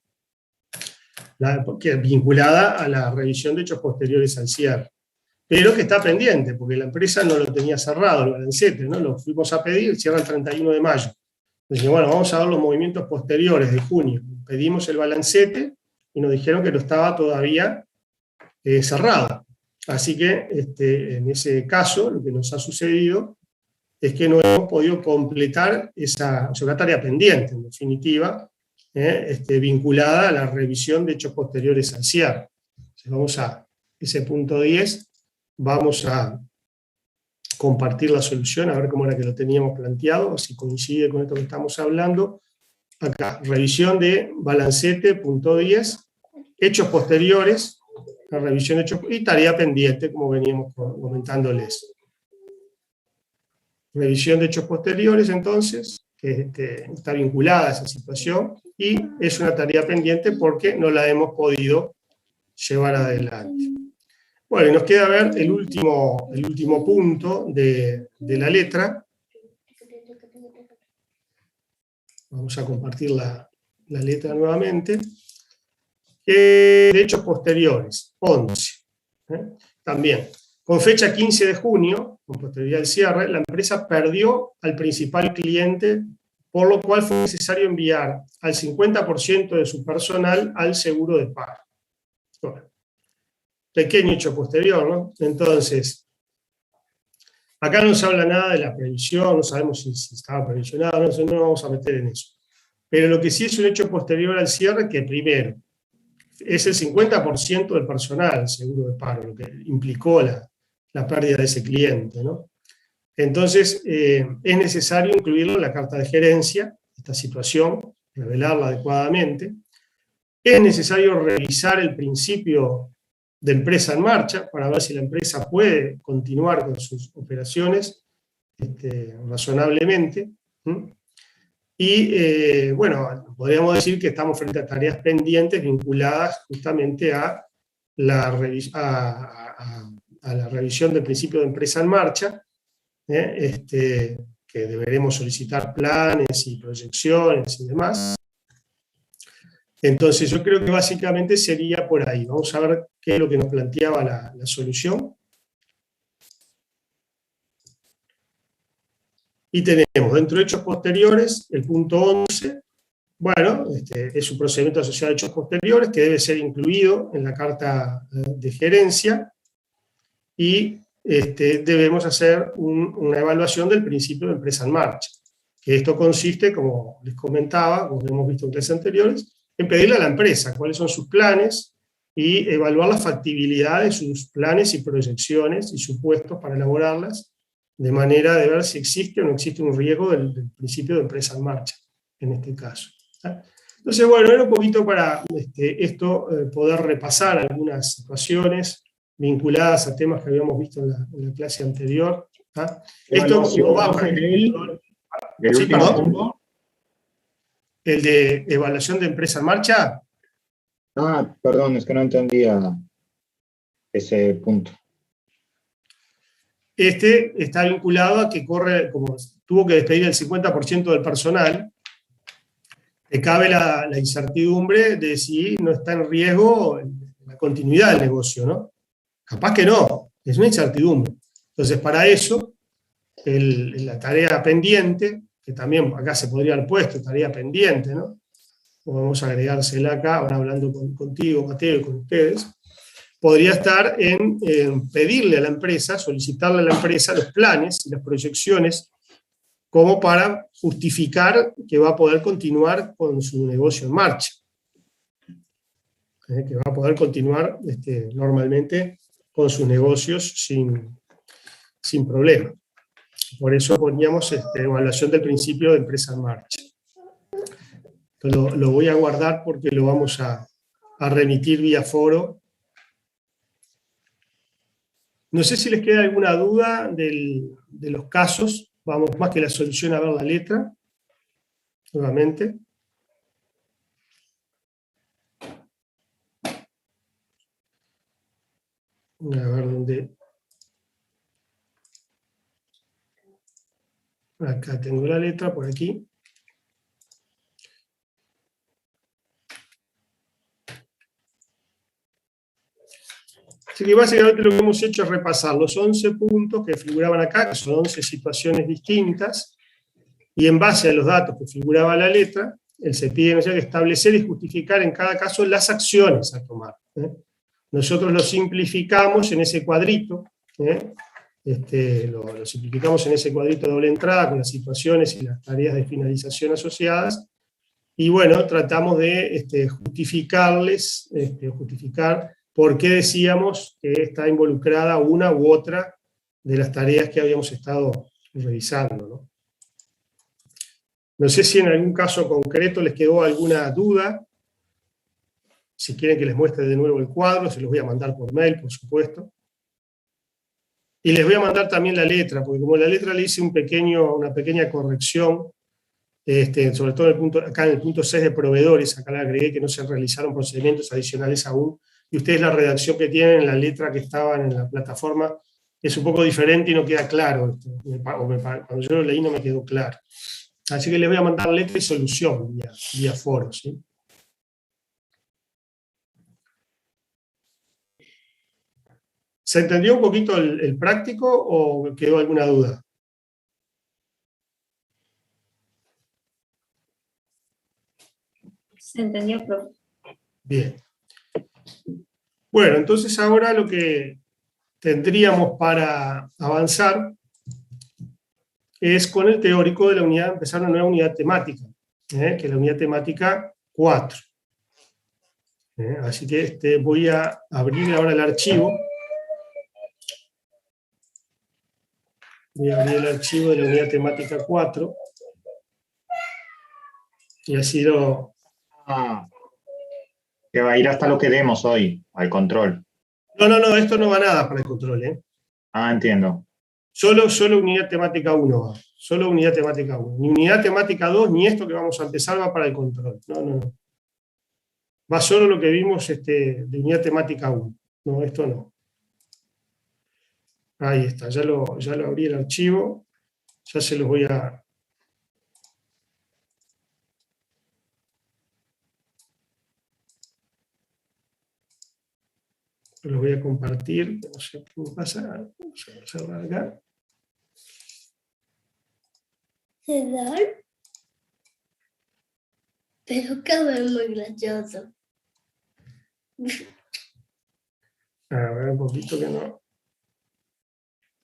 vinculada a la revisión de hechos posteriores al cierre, pero que está pendiente, porque la empresa no lo tenía cerrado, el balancete, ¿no? Lo fuimos a pedir, cierra el 31 de mayo. Entonces, bueno, vamos a ver los movimientos posteriores de junio. Pedimos el balancete y nos dijeron que no estaba todavía cerrado. Así que, en ese caso, lo que nos ha sucedido es que no hemos podido completar una tarea pendiente, en definitiva, vinculada a la revisión de hechos posteriores al cierre. Entonces vamos a ese punto 10, vamos a compartir la solución, a ver cómo era que lo teníamos planteado, si coincide con esto que estamos hablando. Acá, revisión de balancete, punto 10, hechos posteriores, la revisión de hechos, y tarea pendiente, como veníamos comentándoles. Revisión de hechos posteriores, entonces, que está vinculada a esa situación, y es una tarea pendiente porque no la hemos podido llevar adelante. Bueno, y nos queda ver el último punto de la letra. Vamos a compartir la letra nuevamente. De hechos posteriores, 11. También. Con fecha 15 de junio, con posterioridad al cierre, la empresa perdió al principal cliente, por lo cual fue necesario enviar al 50% de su personal al seguro de paro. Bueno, pequeño hecho posterior, ¿no? Entonces, acá no se habla nada de la previsión, no sabemos si estaba previsionado, no nos vamos a meter en eso. Pero lo que sí es un hecho posterior al cierre, que primero, es el 50% del personal al seguro de paro, lo que implicó la pérdida de ese cliente, ¿no? Entonces, es necesario incluirlo en la carta de gerencia, esta situación, revelarla adecuadamente. Es necesario revisar el principio de empresa en marcha, para ver si la empresa puede continuar con sus operaciones razonablemente. Y, bueno, podríamos decir que estamos frente a tareas pendientes vinculadas justamente a la revisión del principio de empresa en marcha, que deberemos solicitar planes y proyecciones y demás. Entonces yo creo que básicamente sería por ahí. Vamos a ver qué es lo que nos planteaba la solución. Y tenemos dentro de hechos posteriores el punto 11, bueno, es un procedimiento asociado a hechos posteriores que debe ser incluido en la carta de gerencia, y debemos hacer una evaluación del principio de empresa en marcha. Que esto consiste, como les comentaba, como hemos visto en clases anteriores, en pedirle a la empresa cuáles son sus planes y evaluar la factibilidad de sus planes y proyecciones y supuestos para elaborarlas, de manera de ver si existe o no existe un riesgo del principio de empresa en marcha. en este caso. Entonces, bueno, era un poquito para poder repasar algunas situaciones vinculadas a temas que habíamos visto en la clase anterior. Esto no va a del sí, último perdón. punto. ¿El de evaluación de empresa en marcha? Ah, perdón, es que no entendía ese punto. Este está vinculado a que corre, como tuvo que despedir el 50% del personal, le cabe la incertidumbre de si no está en riesgo la continuidad del negocio, ¿no? Capaz que no, es una incertidumbre. Entonces, para eso, la tarea pendiente, que también acá se podría haber puesto, tarea pendiente, ¿no? Vamos a agregársela acá, ahora hablando contigo, Mateo, y con ustedes, podría estar en pedirle a la empresa, solicitarle a la empresa los planes y las proyecciones como para justificar que va a poder continuar con su negocio en marcha. Que va a poder continuar normalmente con sus negocios sin problema. Por eso poníamos evaluación del principio de empresa en marcha. Entonces, lo voy a guardar porque lo vamos a remitir vía foro. No sé si les queda alguna duda de los casos. Vamos más que la solución a ver la letra. Nuevamente. A ver dónde. Acá tengo la letra, por aquí. Así que básicamente lo que hemos hecho es repasar los 11 puntos que figuraban acá, que son 11 situaciones distintas, y en base a los datos que figuraba la letra, se pide que establecer y justificar en cada caso las acciones a tomar. Nosotros lo simplificamos en ese cuadrito, lo simplificamos en ese cuadrito de doble entrada con las situaciones y las tareas de finalización asociadas, y bueno, tratamos de justificar por qué decíamos que está involucrada una u otra de las tareas que habíamos estado revisando, ¿no? No sé si en algún caso concreto les quedó alguna duda. Si quieren que les muestre de nuevo el cuadro, se los voy a mandar por mail, por supuesto. Y les voy a mandar también la letra, porque como la letra le hice una pequeña corrección, sobre todo acá en el punto 6 de proveedores, acá le agregué que no se realizaron procedimientos adicionales aún, y ustedes la redacción que tienen en la letra que estaban en la plataforma es un poco diferente y no queda claro. Cuando yo lo leí no me quedó claro. Así que les voy a mandar letra y solución vía foro, ¿sí? ¿Se entendió un poquito el práctico o quedó alguna duda? Se entendió, profe. Bien. Bueno, entonces ahora lo que tendríamos para avanzar es con el teórico de la unidad, empezar una nueva unidad temática, que es la unidad temática 4. Así que voy a abrir ahora el archivo. Voy a abrir el archivo de la unidad temática 4. Y así lo... Que va a ir hasta lo que demos hoy, al control. No, esto no va nada para el control, Ah, entiendo. Solo unidad temática 1 va. Solo unidad temática 1. Ni unidad temática 2, ni esto que vamos a empezar va para el control. No. Va solo lo que vimos de unidad temática 1. No, esto no. Ahí está, ya lo abrí el archivo. Ya se los voy a... Los voy a compartir. No sé qué me pasa. Vamos a cerrar acá. ¿Cerrar? Pero cabe muy gracioso. A ver, un poquito que no...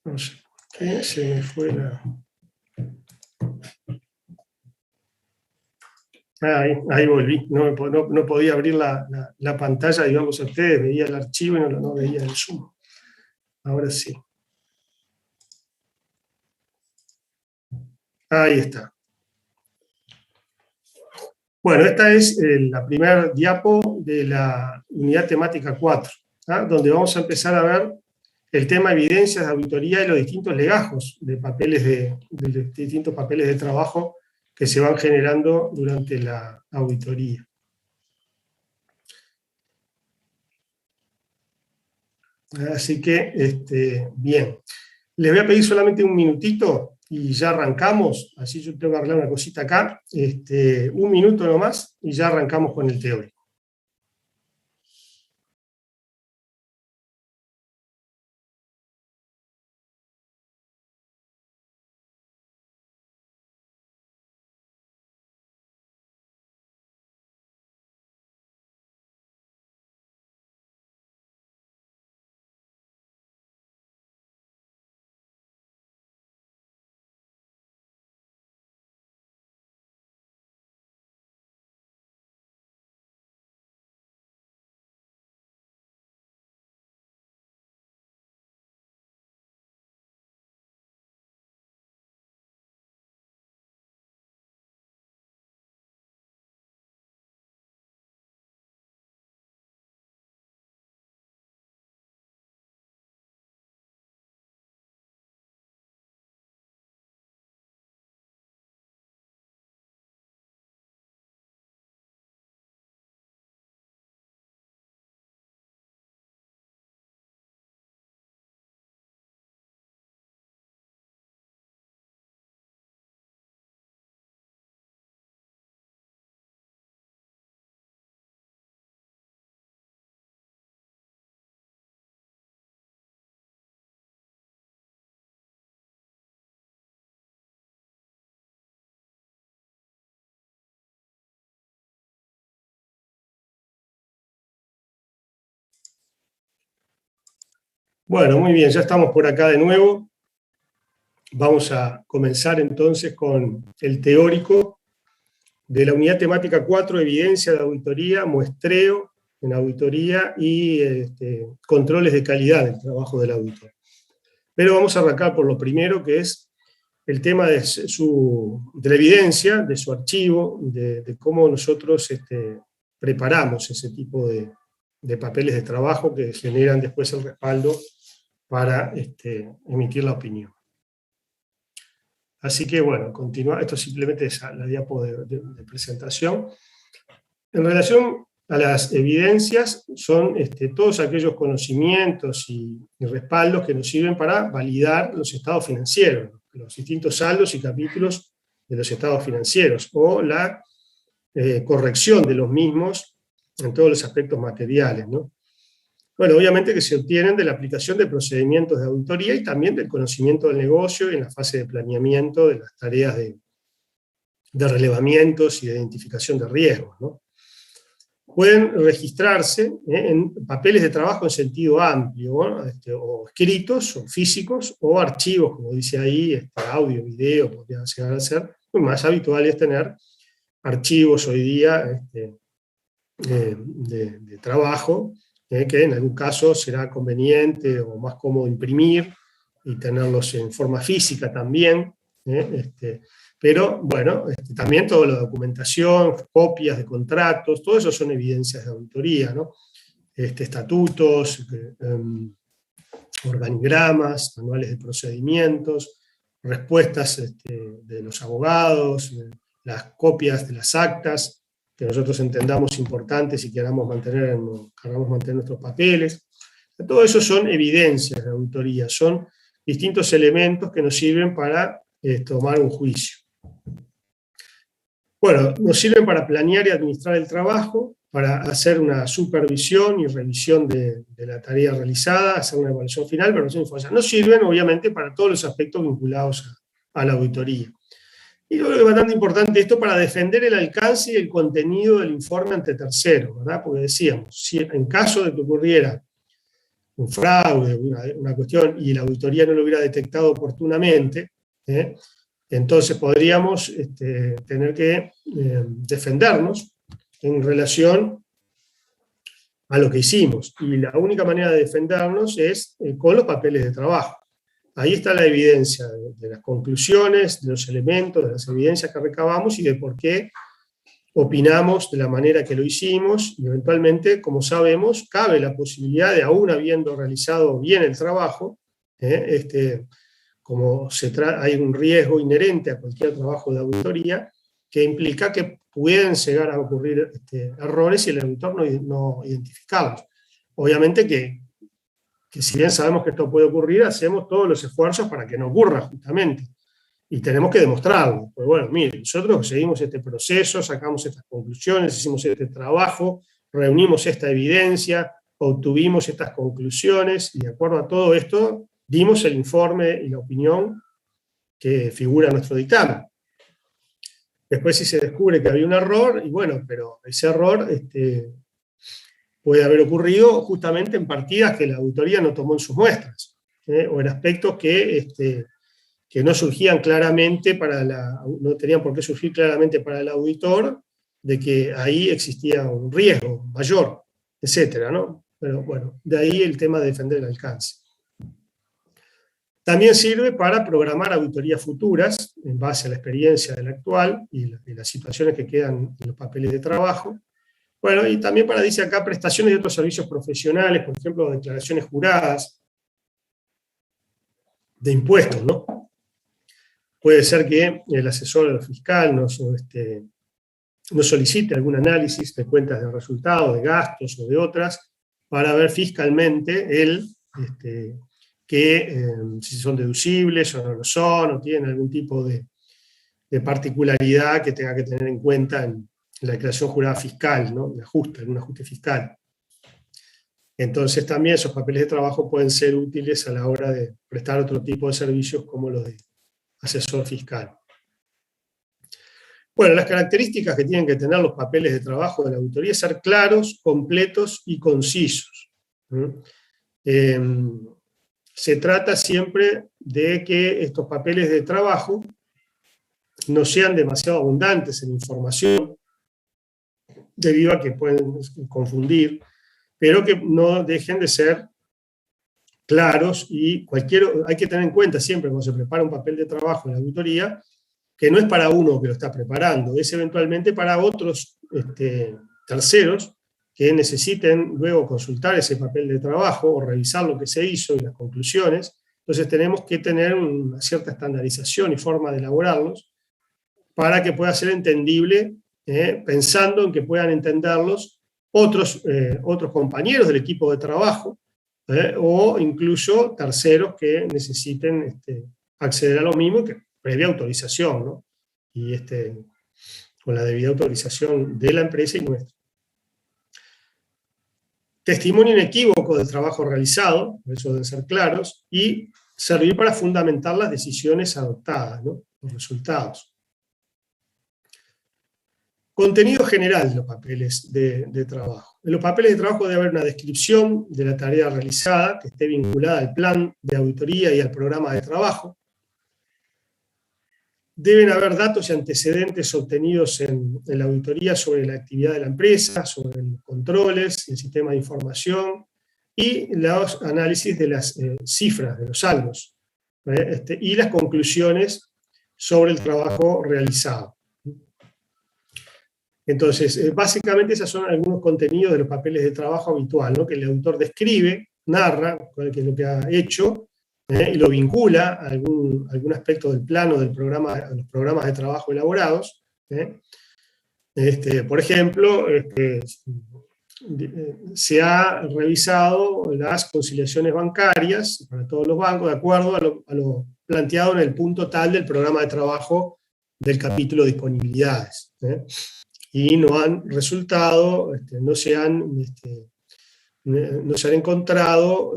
No sé por qué se me fue la... Ahí volví. No podía abrir la pantalla, digamos, a ustedes. Veía el archivo y no veía el Zoom. Ahora sí. Ahí está. Bueno, esta es la primera diapo de la unidad temática 4, donde vamos a empezar a ver el tema evidencias de auditoría y los distintos legajos de papeles de distintos papeles de trabajo que se van generando durante la auditoría. Así que, bien. Les voy a pedir solamente un minutito y ya arrancamos, así yo tengo que arreglar una cosita acá, un minuto nomás y ya arrancamos con el teórico. Bueno, muy bien, ya estamos por acá de nuevo. Vamos a comenzar entonces con el teórico de la unidad temática 4, evidencia de auditoría, muestreo en auditoría y controles de calidad del trabajo del auditor. Pero vamos a arrancar por lo primero, que es el tema de la evidencia, de su archivo, de cómo nosotros preparamos ese tipo de papeles de trabajo que generan después el respaldo para emitir la opinión. Así que bueno, continúa. Esto simplemente es la diapo de presentación. En relación a las evidencias, son todos aquellos conocimientos y respaldos que nos sirven para validar los estados financieros, los distintos saldos y capítulos de los estados financieros, o la corrección de los mismos en todos los aspectos materiales, ¿no? Bueno, obviamente que se obtienen de la aplicación de procedimientos de auditoría y también del conocimiento del negocio y en la fase de planeamiento de las tareas de relevamientos y de identificación de riesgos, ¿no? Pueden registrarse en papeles de trabajo en sentido amplio, ¿no? O escritos, o físicos, o archivos, como dice ahí, audio, video, podría llegar a ser. Lo más habitual es tener archivos hoy día de trabajo, que en algún caso será conveniente o más cómodo imprimir y tenerlos en forma física también, pero bueno, también toda la documentación, copias de contratos, todo eso son evidencias de auditoría, ¿no? Estatutos, organigramas, manuales de procedimientos, respuestas de los abogados, las copias de las actas, que nosotros entendamos importantes y queramos mantener nuestros papeles. Todo eso son evidencias de auditoría, son distintos elementos que nos sirven para tomar un juicio. Bueno, nos sirven para planear y administrar el trabajo, para hacer una supervisión y revisión de la tarea realizada, hacer una evaluación final, pero nos sirven obviamente para todos los aspectos vinculados a la auditoría. Y yo creo que es bastante importante esto para defender el alcance y el contenido del informe ante terceros, ¿verdad? Porque decíamos, si en caso de que ocurriera un fraude, una cuestión, y la auditoría no lo hubiera detectado oportunamente, entonces podríamos tener que defendernos en relación a lo que hicimos. Y la única manera de defendernos es con los papeles de trabajo. Ahí está la evidencia de las conclusiones, de los elementos, de las evidencias que recabamos y de por qué opinamos de la manera que lo hicimos, y eventualmente, como sabemos, cabe la posibilidad de, aún habiendo realizado bien el trabajo, como hay un riesgo inherente a cualquier trabajo de auditoría, que implica que pueden llegar a ocurrir errores y el auditor no identificarlos. Obviamente que si bien sabemos que esto puede ocurrir, hacemos todos los esfuerzos para que no ocurra justamente. Y tenemos que demostrarlo. Pues bueno, miren, nosotros seguimos este proceso, sacamos estas conclusiones, hicimos este trabajo, reunimos esta evidencia, obtuvimos estas conclusiones, y de acuerdo a todo esto, dimos el informe y la opinión que figura en nuestro dictamen. Después, si se descubre que había un error, y bueno, pero ese error puede haber ocurrido justamente en partidas que la auditoría no tomó en sus muestras, o en aspectos que no surgían claramente no tenían por qué surgir claramente para el auditor, de que ahí existía un riesgo mayor, etcétera, ¿no? Pero bueno, de ahí el tema de defender el alcance. También sirve para programar auditorías futuras, en base a la experiencia del actual y las situaciones que quedan en los papeles de trabajo. Bueno, y también para, dice acá, prestaciones de otros servicios profesionales, por ejemplo, declaraciones juradas de impuestos, ¿no? Puede ser que el asesor fiscal no solicite algún análisis de cuentas de resultados, de gastos o de otras, para ver fiscalmente si son deducibles o no lo son, o tienen algún tipo de particularidad que tenga que tener en cuenta en la declaración jurada fiscal, ¿no? Un ajuste fiscal. Entonces también esos papeles de trabajo pueden ser útiles a la hora de prestar otro tipo de servicios como los de asesor fiscal. Bueno, las características que tienen que tener los papeles de trabajo de la auditoría es ser claros, completos y concisos. Se trata siempre de que estos papeles de trabajo no sean demasiado abundantes en información, debido a que pueden confundir, pero que no dejen de ser claros, y hay que tener en cuenta siempre cuando se prepara un papel de trabajo en la auditoría, que no es para uno que lo está preparando, es eventualmente para otros terceros que necesiten luego consultar ese papel de trabajo o revisar lo que se hizo y las conclusiones. Entonces tenemos que tener una cierta estandarización y forma de elaborarlos para que pueda ser entendible, pensando en que puedan entenderlos otros compañeros del equipo de trabajo, o incluso terceros que necesiten acceder a lo mismo, que previa autorización, ¿no? Y con la debida autorización de la empresa y nuestra. Testimonio inequívoco del trabajo realizado, por eso deben ser claros, y servir para fundamentar las decisiones adoptadas, ¿no? Los resultados. Contenido general de los papeles de trabajo. En los papeles de trabajo debe haber una descripción de la tarea realizada, que esté vinculada al plan de auditoría y al programa de trabajo. Deben haber datos y antecedentes obtenidos en la auditoría sobre la actividad de la empresa, sobre los controles, el sistema de información, y los análisis de las cifras, de los saldos, y las conclusiones sobre el trabajo realizado. Entonces, básicamente esos son algunos contenidos de los papeles de trabajo habitual, ¿no? Que el auditor describe, narra qué es lo que ha hecho, y lo vincula a algún aspecto del plano del programa, a los programas de trabajo elaborados. Por ejemplo, se ha revisado las conciliaciones bancarias para todos los bancos de acuerdo a lo planteado en el punto tal del programa de trabajo del capítulo de disponibilidades. Y no han resultado, no se han encontrado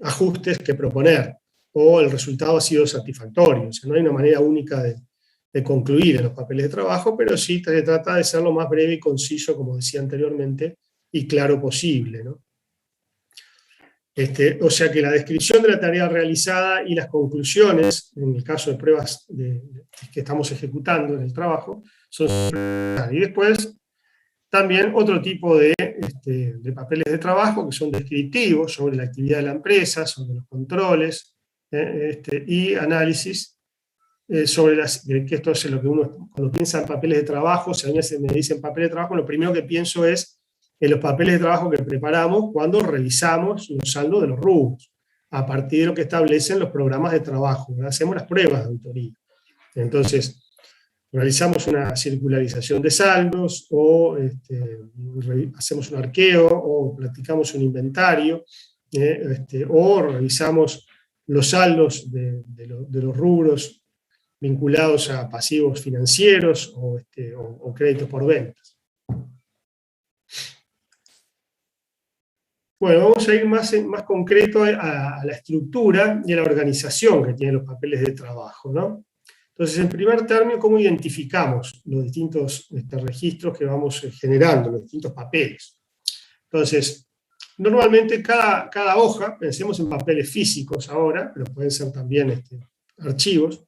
ajustes que proponer, o el resultado ha sido satisfactorio. O sea, no hay una manera única de concluir en los papeles de trabajo, pero sí se trata de ser lo más breve y conciso, como decía anteriormente, y claro posible, ¿no? O sea que la descripción de la tarea realizada y las conclusiones, en el caso de pruebas que estamos ejecutando en el trabajo, son. Y después también otro tipo de papeles de trabajo que son descriptivos sobre la actividad de la empresa, sobre los controles, y análisis sobre que esto es lo que uno, cuando piensa en papeles de trabajo, si a mí me dicen papeles de trabajo, lo primero que pienso es en los papeles de trabajo que preparamos cuando revisamos los saldos de los rubros, a partir de lo que establecen los programas de trabajo, ¿verdad? Hacemos las pruebas de auditoría. Entonces, realizamos una circularización de saldos, o hacemos un arqueo, o practicamos un inventario, o revisamos los saldos de los rubros vinculados a pasivos financieros o créditos por ventas. Bueno, vamos a ir más concreto a la estructura y a la organización que tienen los papeles de trabajo, ¿no? Entonces, en primer término, ¿cómo identificamos los distintos registros que vamos generando, los distintos papeles? Entonces, normalmente cada hoja, pensemos en papeles físicos ahora, pero pueden ser también archivos.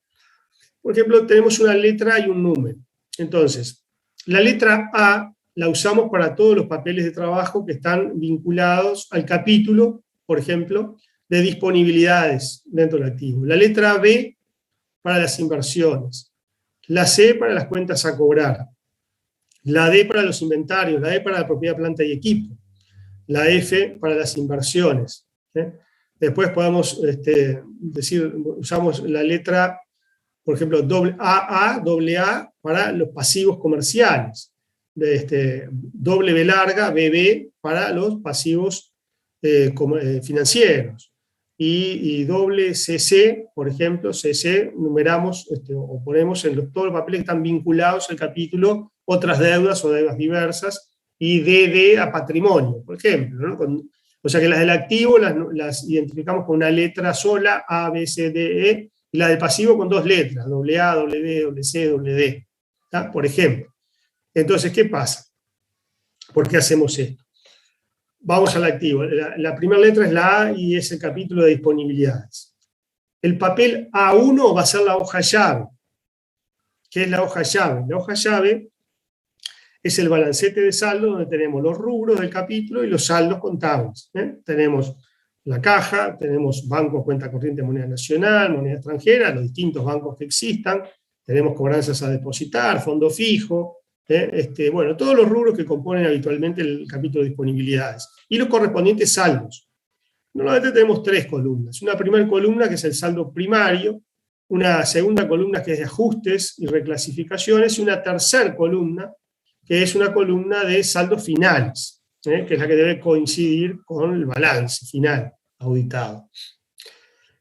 Por ejemplo, tenemos una letra y un número. Entonces, la letra A la usamos para todos los papeles de trabajo que están vinculados al capítulo, por ejemplo, de disponibilidades dentro del activo. La letra B para las inversiones. La C para las cuentas a cobrar. La D para los inventarios. La E para la propiedad, planta y equipo. La F para las inversiones. Después podemos decir, usamos la letra, por ejemplo, AA para los pasivos comerciales, W larga, BB para los pasivos financieros, y doble CC, por ejemplo, CC numeramos o ponemos en todos los papeles que están vinculados al capítulo otras deudas o deudas diversas, y DD a patrimonio, por ejemplo, ¿no? O sea que las del activo las identificamos con una letra sola, A, B, C, D, E, y la del pasivo con dos letras, AA, WB, WC, WD, ¿tá? Por ejemplo. Entonces, ¿qué pasa? ¿Por qué hacemos esto? Vamos al activo. La primera letra es la A y es el capítulo de disponibilidades. El papel A1 va a ser la hoja llave. ¿Qué es la hoja llave? La hoja llave es el balancete de saldo donde tenemos los rubros del capítulo y los saldos contables. Tenemos la caja, tenemos bancos, cuenta corriente, moneda nacional, moneda extranjera, los distintos bancos que existan, tenemos cobranzas a depositar, fondo fijo, bueno, todos los rubros que componen habitualmente el capítulo de disponibilidades, y los correspondientes saldos. Normalmente tenemos tres columnas. Una primera columna que es el saldo primario, una segunda columna que es de ajustes y reclasificaciones, y una tercera columna que es una columna de saldos finales, que es la que debe coincidir con el balance final auditado.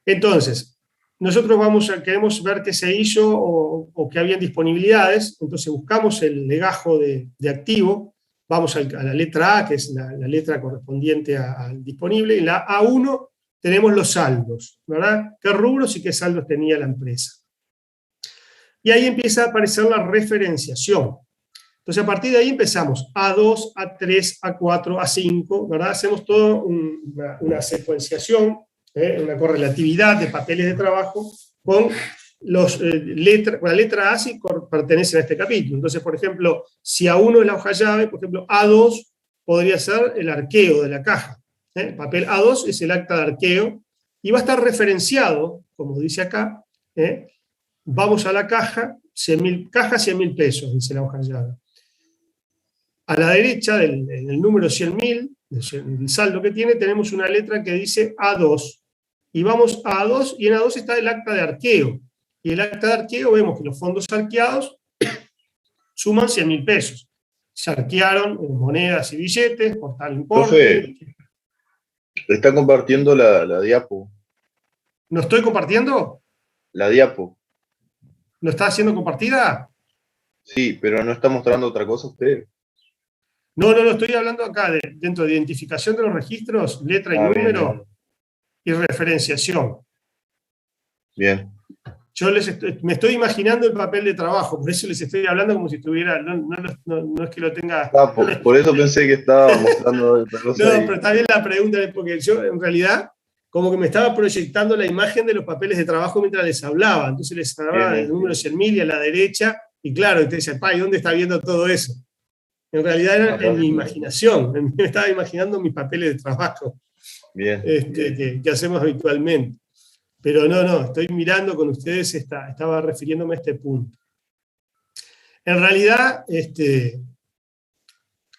Entonces, nosotros queremos ver qué se hizo o qué había en disponibilidades, entonces buscamos el legajo de activo, vamos a la letra A, que es la letra correspondiente al disponible, y en la A1 tenemos los saldos, ¿verdad? ¿Qué rubros y qué saldos tenía la empresa? Y ahí empieza a aparecer la referenciación. Entonces, a partir de ahí empezamos A2, A3, A4, A5, ¿verdad? Hacemos toda una secuenciación, una correlatividad de papeles de trabajo con la letra A si pertenece a este capítulo. Entonces, por ejemplo, si A1 es la hoja llave, por ejemplo, A2 podría ser el arqueo de la caja. El papel A2 es el acta de arqueo y va a estar referenciado, como dice acá, vamos a la caja, 100.000 pesos, dice la hoja llave. A la derecha, en el número 100.000, el saldo que tiene, tenemos una letra que dice A2. Y vamos a A2, y en A2 está el acta de arqueo. Y el acta de arqueo vemos que los fondos arqueados suman 100.000 pesos. Se arquearon en monedas y billetes por tal importe. Profe, está compartiendo la diapo. ¿No estoy compartiendo? La diapo. ¿No está haciendo compartida? Sí, pero no está mostrando otra cosa usted. No, estoy hablando acá dentro de identificación de los registros, letra y número, bien. Y referenciación. Bien. Yo me estoy imaginando el papel de trabajo, por eso les estoy hablando como si estuviera, no es que lo tenga... Por eso pensé que estaba mostrando otra cosa. No, pero está bien la pregunta, porque yo en realidad como que me estaba proyectando la imagen de los papeles de trabajo mientras les hablaba, entonces les hablaba del número 100.000 y a la derecha, y claro, usted dice, ¿y dónde está viendo todo eso? En realidad era en mi imaginación, me estaba imaginando mis papeles de trabajo. Bien. Que hacemos habitualmente. Pero no, estoy mirando con ustedes, estaba refiriéndome a este punto. En realidad,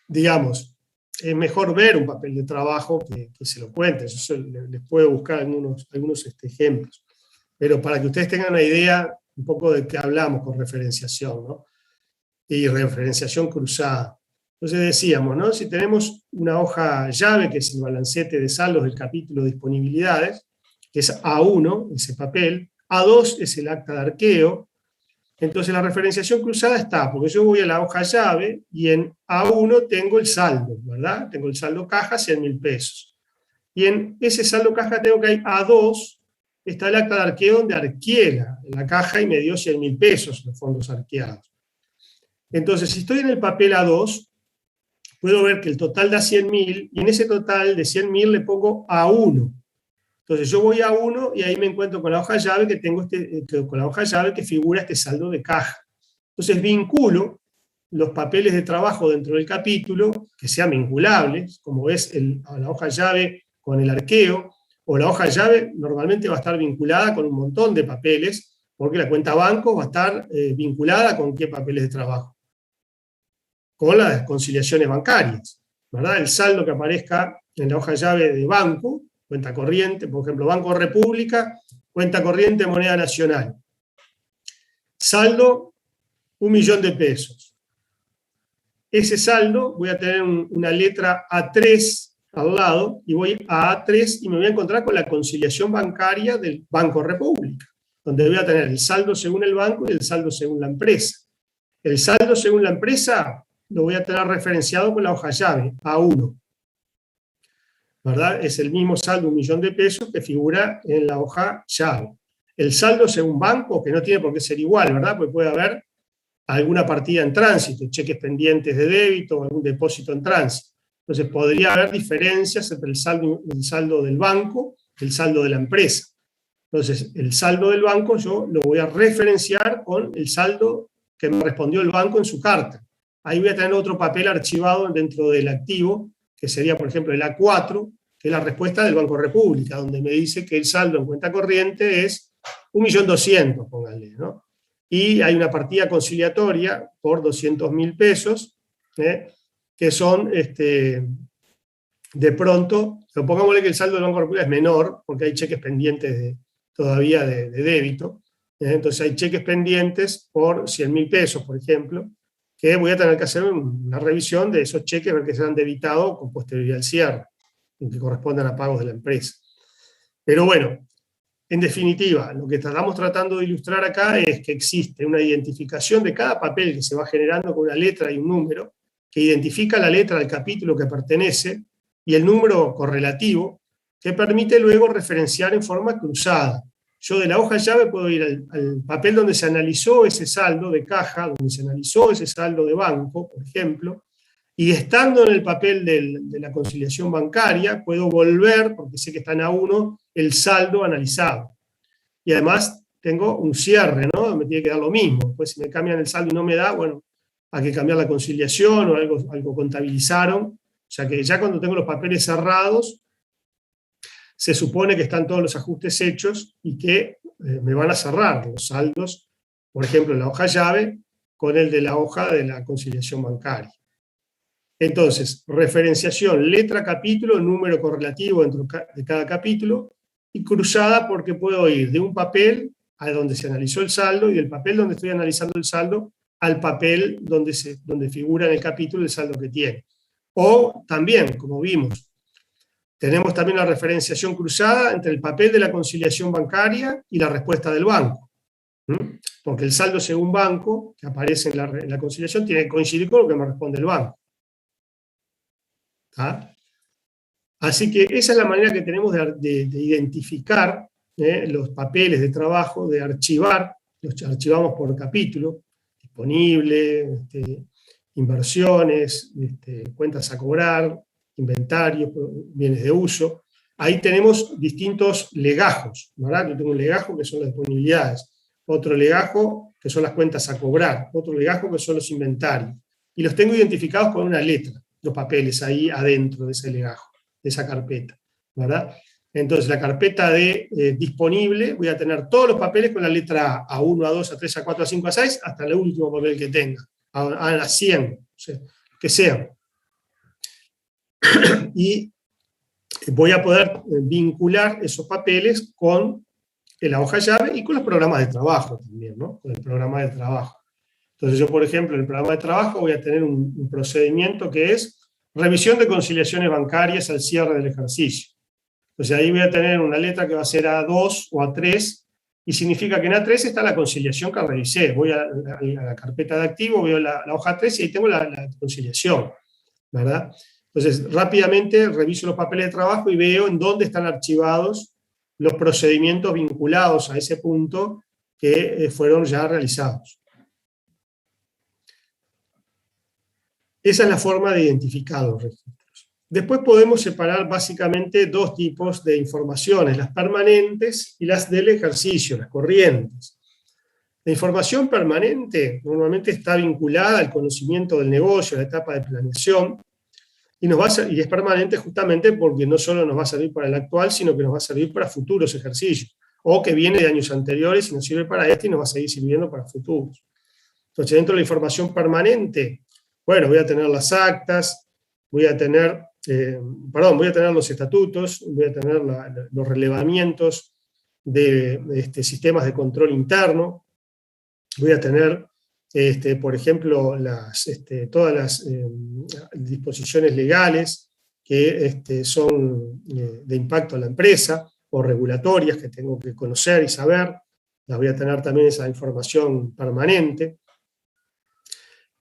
digamos, es mejor ver un papel de trabajo que se lo cuente. Yo les puedo buscar algunos ejemplos. Pero para que ustedes tengan una idea un poco de qué hablamos con referenciación, ¿no? Y referenciación cruzada. Entonces decíamos, ¿no? Si tenemos una hoja llave, que es el balancete de saldos del capítulo de disponibilidades, que es A1, ese papel, A2 es el acta de arqueo. Entonces la referenciación cruzada está, porque yo voy a la hoja llave y en A1 tengo el saldo, ¿verdad? Tengo el saldo caja, 100.000 pesos. Y en ese saldo caja tengo que hay A2, está el acta de arqueo donde arqueé la caja y me dio 100.000 pesos los fondos arqueados. Entonces, si estoy en el papel A2, puedo ver que el total da 100.000 y en ese total de 100.000 le pongo A1. Entonces yo voy a 1 y ahí me encuentro con la hoja llave que tengo con la hoja llave que figura este saldo de caja. Entonces vinculo los papeles de trabajo dentro del capítulo que sean vinculables, como es la hoja llave con el arqueo, o la hoja llave normalmente va a estar vinculada con un montón de papeles, porque la cuenta banco va a estar vinculada con qué papeles de trabajo. Con las conciliaciones bancarias, ¿verdad? El saldo que aparezca en la hoja llave de banco, cuenta corriente, por ejemplo, Banco República, cuenta corriente moneda nacional. Saldo, 1.000.000 de pesos. Ese saldo voy a tener una letra A3 al lado, y voy a A3 y me voy a encontrar con la conciliación bancaria del Banco República, donde voy a tener el saldo según el banco y el saldo según la empresa. El saldo según la empresa lo voy a tener referenciado con la hoja llave, A1. ¿Verdad? Es el mismo saldo, 1.000.000 de pesos, que figura en la hoja llave. El saldo según banco, que no tiene por qué ser igual, ¿verdad? Porque puede haber alguna partida en tránsito, cheques pendientes de débito o algún depósito en tránsito. Entonces podría haber diferencias entre el saldo del banco y el saldo de la empresa. Entonces el saldo del banco yo lo voy a referenciar con el saldo que me respondió el banco en su carta. Ahí voy a tener otro papel archivado dentro del activo, que sería, por ejemplo, el A4, que es la respuesta del Banco República, donde me dice que el saldo en cuenta corriente es 1.200.000, pónganle, ¿no? Y hay una partida conciliatoria por 200.000 pesos, que son, de pronto, pero pongámosle que el saldo del Banco República es menor, porque hay cheques pendientes todavía de débito, entonces hay cheques pendientes por 100.000 pesos, por ejemplo, que voy a tener que hacer una revisión de esos cheques, ver que se han debitado con posterioridad al cierre, y que correspondan a pagos de la empresa. Pero bueno, en definitiva, lo que estamos tratando de ilustrar acá es que existe una identificación de cada papel que se va generando con una letra y un número, que identifica la letra del capítulo que pertenece y el número correlativo, que permite luego referenciar en forma cruzada. Yo de la hoja llave puedo ir al papel donde se analizó ese saldo de caja, donde se analizó ese saldo de banco, por ejemplo, y estando en el papel de la conciliación bancaria, puedo volver, porque sé que está en A1, el saldo analizado. Y además tengo un cierre, ¿no? Me tiene que dar lo mismo. Pues si me cambian el saldo y no me da, bueno, hay que cambiar la conciliación o algo contabilizaron. O sea que ya cuando tengo los papeles cerrados, se supone que están todos los ajustes hechos y que me van a cerrar los saldos, por ejemplo, en la hoja llave, con el de la hoja de la conciliación bancaria. Entonces, referenciación, letra, capítulo, número correlativo dentro de cada capítulo, y cruzada porque puedo ir de un papel a donde se analizó el saldo y del papel donde estoy analizando el saldo al papel donde figura en el capítulo el saldo que tiene. O también, como vimos, tenemos también la referenciación cruzada entre el papel de la conciliación bancaria y la respuesta del banco. Porque el saldo según banco, que aparece en la conciliación, tiene que coincidir con lo que me responde el banco. ¿Ah? Así que esa es la manera que tenemos de identificar los papeles de trabajo, de archivar, los archivamos por capítulo, disponible, inversiones, cuentas a cobrar, inventarios, bienes de uso. Ahí tenemos distintos legajos, ¿verdad? Yo tengo un legajo que son las disponibilidades, otro legajo que son las cuentas a cobrar, otro legajo que son los inventarios. Y los tengo identificados con una letra, los papeles ahí adentro de ese legajo, de esa carpeta, ¿verdad? Entonces, la carpeta de disponible, voy a tener todos los papeles con la letra A, A1, A2, A3, A4, A5, A6, hasta el último papel que tenga, a 100, o sea, que sean. Y voy a poder vincular esos papeles con la hoja llave y con los programas de trabajo también, ¿no? Con el programa de trabajo. Entonces yo, por ejemplo, en el programa de trabajo voy a tener un procedimiento que es revisión de conciliaciones bancarias al cierre del ejercicio. Entonces ahí voy a tener una letra que va a ser A2 o A3, y significa que en A3 está la conciliación que revisé. Voy a la carpeta de activo, veo la hoja 3 y ahí tengo la conciliación, ¿verdad? Entonces rápidamente reviso los papeles de trabajo y veo en dónde están archivados los procedimientos vinculados a ese punto que fueron ya realizados. Esa es la forma de identificar los registros. Después podemos separar básicamente dos tipos de informaciones, las permanentes y las del ejercicio, las corrientes. La información permanente normalmente está vinculada al conocimiento del negocio, a la etapa de planeación, y es permanente justamente porque no solo nos va a servir para el actual, sino que nos va a servir para futuros ejercicios, o que viene de años anteriores y nos sirve para este y nos va a seguir sirviendo para futuros. Entonces, dentro de la información permanente, bueno, voy a tener las actas, voy a tener los estatutos, voy a tener los relevamientos de sistemas de control interno, voy a tener, por ejemplo, todas las disposiciones legales que son de impacto a la empresa, o regulatorias que tengo que conocer y saber, las voy a tener también esa información permanente.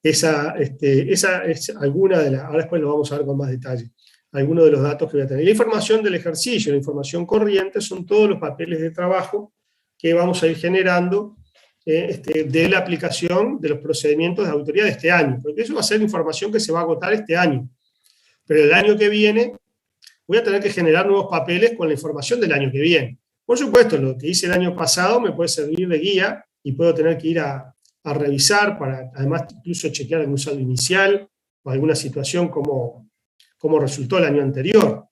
Esa es alguna de las, ahora después lo vamos a ver con más detalle, algunos de los datos que voy a tener. La información del ejercicio, la información corriente, son todos los papeles de trabajo que vamos a ir generando de la aplicación de los procedimientos de auditoría de este año, porque eso va a ser información que se va a agotar este año. Pero el año que viene voy a tener que generar nuevos papeles con la información del año que viene. Por supuesto, lo que hice el año pasado me puede servir de guía y puedo tener que ir a revisar, para además incluso chequear algún saldo inicial o alguna situación como resultó el año anterior.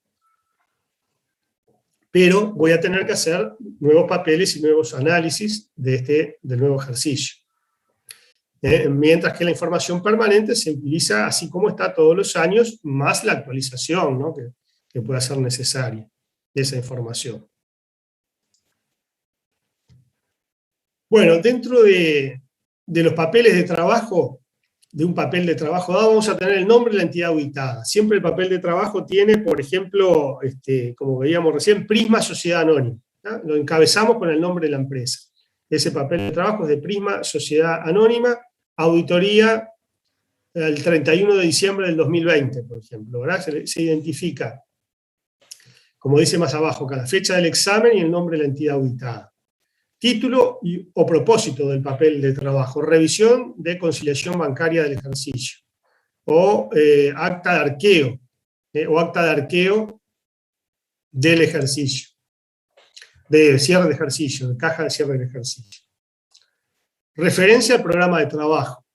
Pero voy a tener que hacer nuevos papeles y nuevos análisis del nuevo ejercicio. Mientras que la información permanente se utiliza así como está todos los años, más la actualización, ¿no? que pueda ser necesaria de esa información. Bueno, dentro de los papeles de trabajo, de un papel de trabajo dado, vamos a tener el nombre de la entidad auditada. Siempre el papel de trabajo tiene, por ejemplo, como veíamos recién, Prisma Sociedad Anónima, ¿no? Lo encabezamos con el nombre de la empresa. Ese papel de trabajo es de Prisma Sociedad Anónima, auditoría el 31 de diciembre del 2020, por ejemplo, ¿verdad? Se identifica, como dice más abajo, cada fecha del examen y el nombre de la entidad auditada. Título o propósito del papel de trabajo: revisión de conciliación bancaria del ejercicio, o acta de arqueo, o acta de arqueo del ejercicio, de cierre de ejercicio, de caja de cierre del ejercicio. Referencia al programa de trabajo.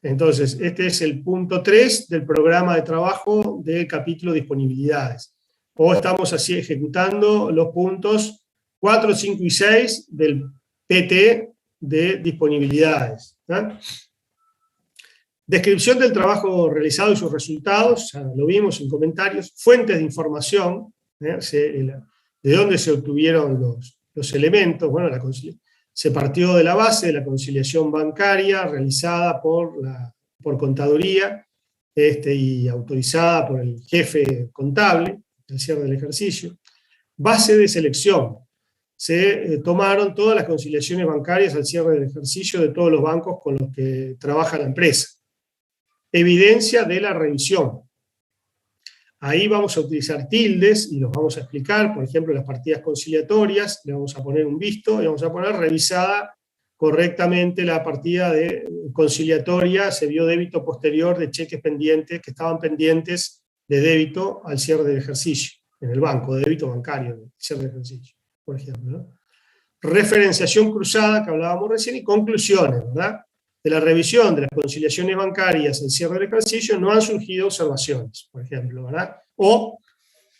Entonces, este es el punto 3 del programa de trabajo del capítulo disponibilidades. O estamos así ejecutando los puntos 4, 5 y 6 del PT de disponibilidades. Descripción del trabajo realizado y sus resultados, ya lo vimos en comentarios. Fuentes de información, de dónde se obtuvieron los elementos. Bueno, se partió de la base de la conciliación bancaria realizada por contaduría y autorizada por el jefe contable al cierre del ejercicio. Base de selección. Se tomaron todas las conciliaciones bancarias al cierre del ejercicio de todos los bancos con los que trabaja la empresa. Evidencia de la revisión. Ahí vamos a utilizar tildes y los vamos a explicar, por ejemplo, las partidas conciliatorias, le vamos a poner un visto y vamos a poner revisada correctamente la partida conciliatoria, se vio débito posterior de cheques pendientes que estaban pendientes de débito al cierre del ejercicio, en el banco, de débito bancario, del cierre del ejercicio, por ejemplo, ¿no? Referenciación cruzada, que hablábamos recién, y conclusiones, ¿verdad? De la revisión de las conciliaciones bancarias en cierre del ejercicio no han surgido observaciones, por ejemplo, ¿verdad? O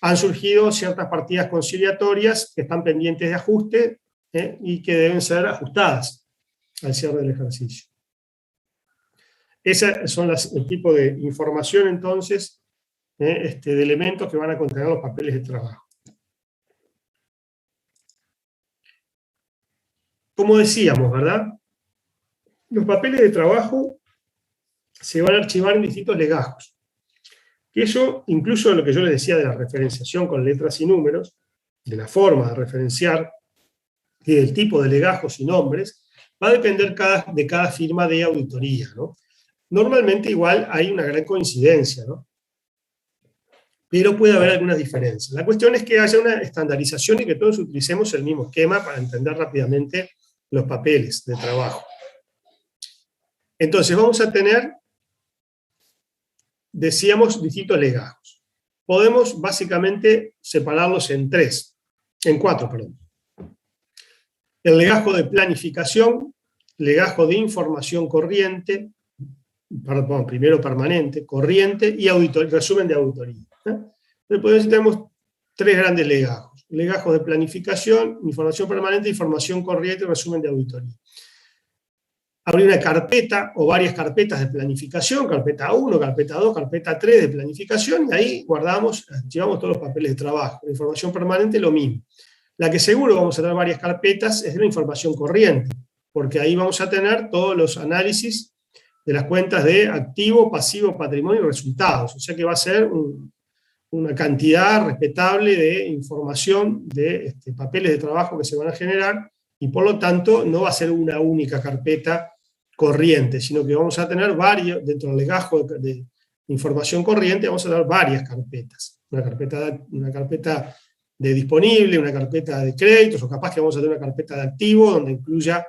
han surgido ciertas partidas conciliatorias que están pendientes de ajuste y que deben ser ajustadas al cierre del ejercicio. Esos son el tipo de información, entonces, de elementos que van a contener los papeles de trabajo. Como decíamos, ¿verdad? Los papeles de trabajo se van a archivar en distintos legajos. Que eso, incluso lo que yo les decía de la referenciación con letras y números, de la forma de referenciar y del tipo de legajos y nombres, va a depender de cada firma de auditoría, ¿no? Normalmente igual hay una gran coincidencia, ¿no? Pero puede haber algunas diferencias. La cuestión es que haya una estandarización y que todos utilicemos el mismo esquema para entender rápidamente los papeles de trabajo. Entonces vamos a tener, decíamos, distintos legajos. Podemos básicamente separarlos en cuatro. El legajo de planificación, legajo de información corriente, primero permanente, corriente y resumen de auditoría. Entonces tenemos tres grandes legajos. Legajos de planificación, información permanente, información corriente y resumen de auditoría. Abrir una carpeta o varias carpetas de planificación, carpeta 1, carpeta 2, carpeta 3 de planificación, y ahí llevamos todos los papeles de trabajo. La información permanente lo mismo. La que seguro vamos a tener varias carpetas es la información corriente, porque ahí vamos a tener todos los análisis de las cuentas de activo, pasivo, patrimonio y resultados. O sea que va a ser una cantidad respetable de información, de papeles de trabajo que se van a generar, y por lo tanto no va a ser una única carpeta corriente, sino que vamos a tener varios, dentro del legajo de información corriente, vamos a tener varias carpetas. Una carpeta de disponible, una carpeta de créditos, o capaz que vamos a tener una carpeta de activo, donde incluya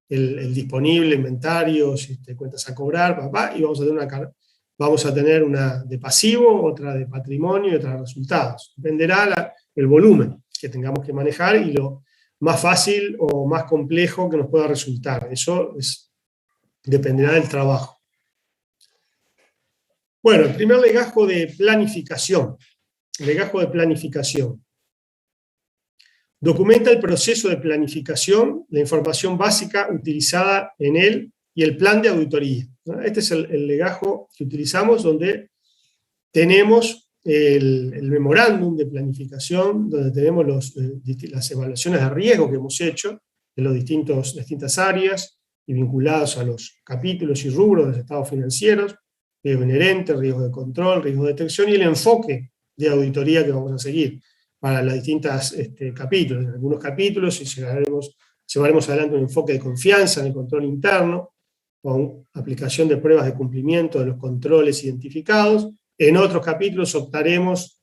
el disponible, inventarios, cuentas a cobrar, y vamos a tener una de pasivo, otra de patrimonio y otra de resultados. Dependerá el volumen que tengamos que manejar y lo más fácil o más complejo que nos pueda resultar. Eso dependerá del trabajo. Bueno, el primer legajo de planificación. Legajo de planificación. Documenta el proceso de planificación, la información básica utilizada en él y el plan de auditoría. Este es el legajo que utilizamos, donde tenemos el memorándum de planificación, donde tenemos las evaluaciones de riesgo que hemos hecho de las distintas áreas y vinculados a los capítulos y rubros de los estados financieros, riesgo inherente, riesgo de control, riesgo de detección y el enfoque de auditoría que vamos a seguir para los distintos capítulos. En algunos capítulos llevaremos adelante un enfoque de confianza en el control interno, con aplicación de pruebas de cumplimiento de los controles identificados. En otros capítulos optaremos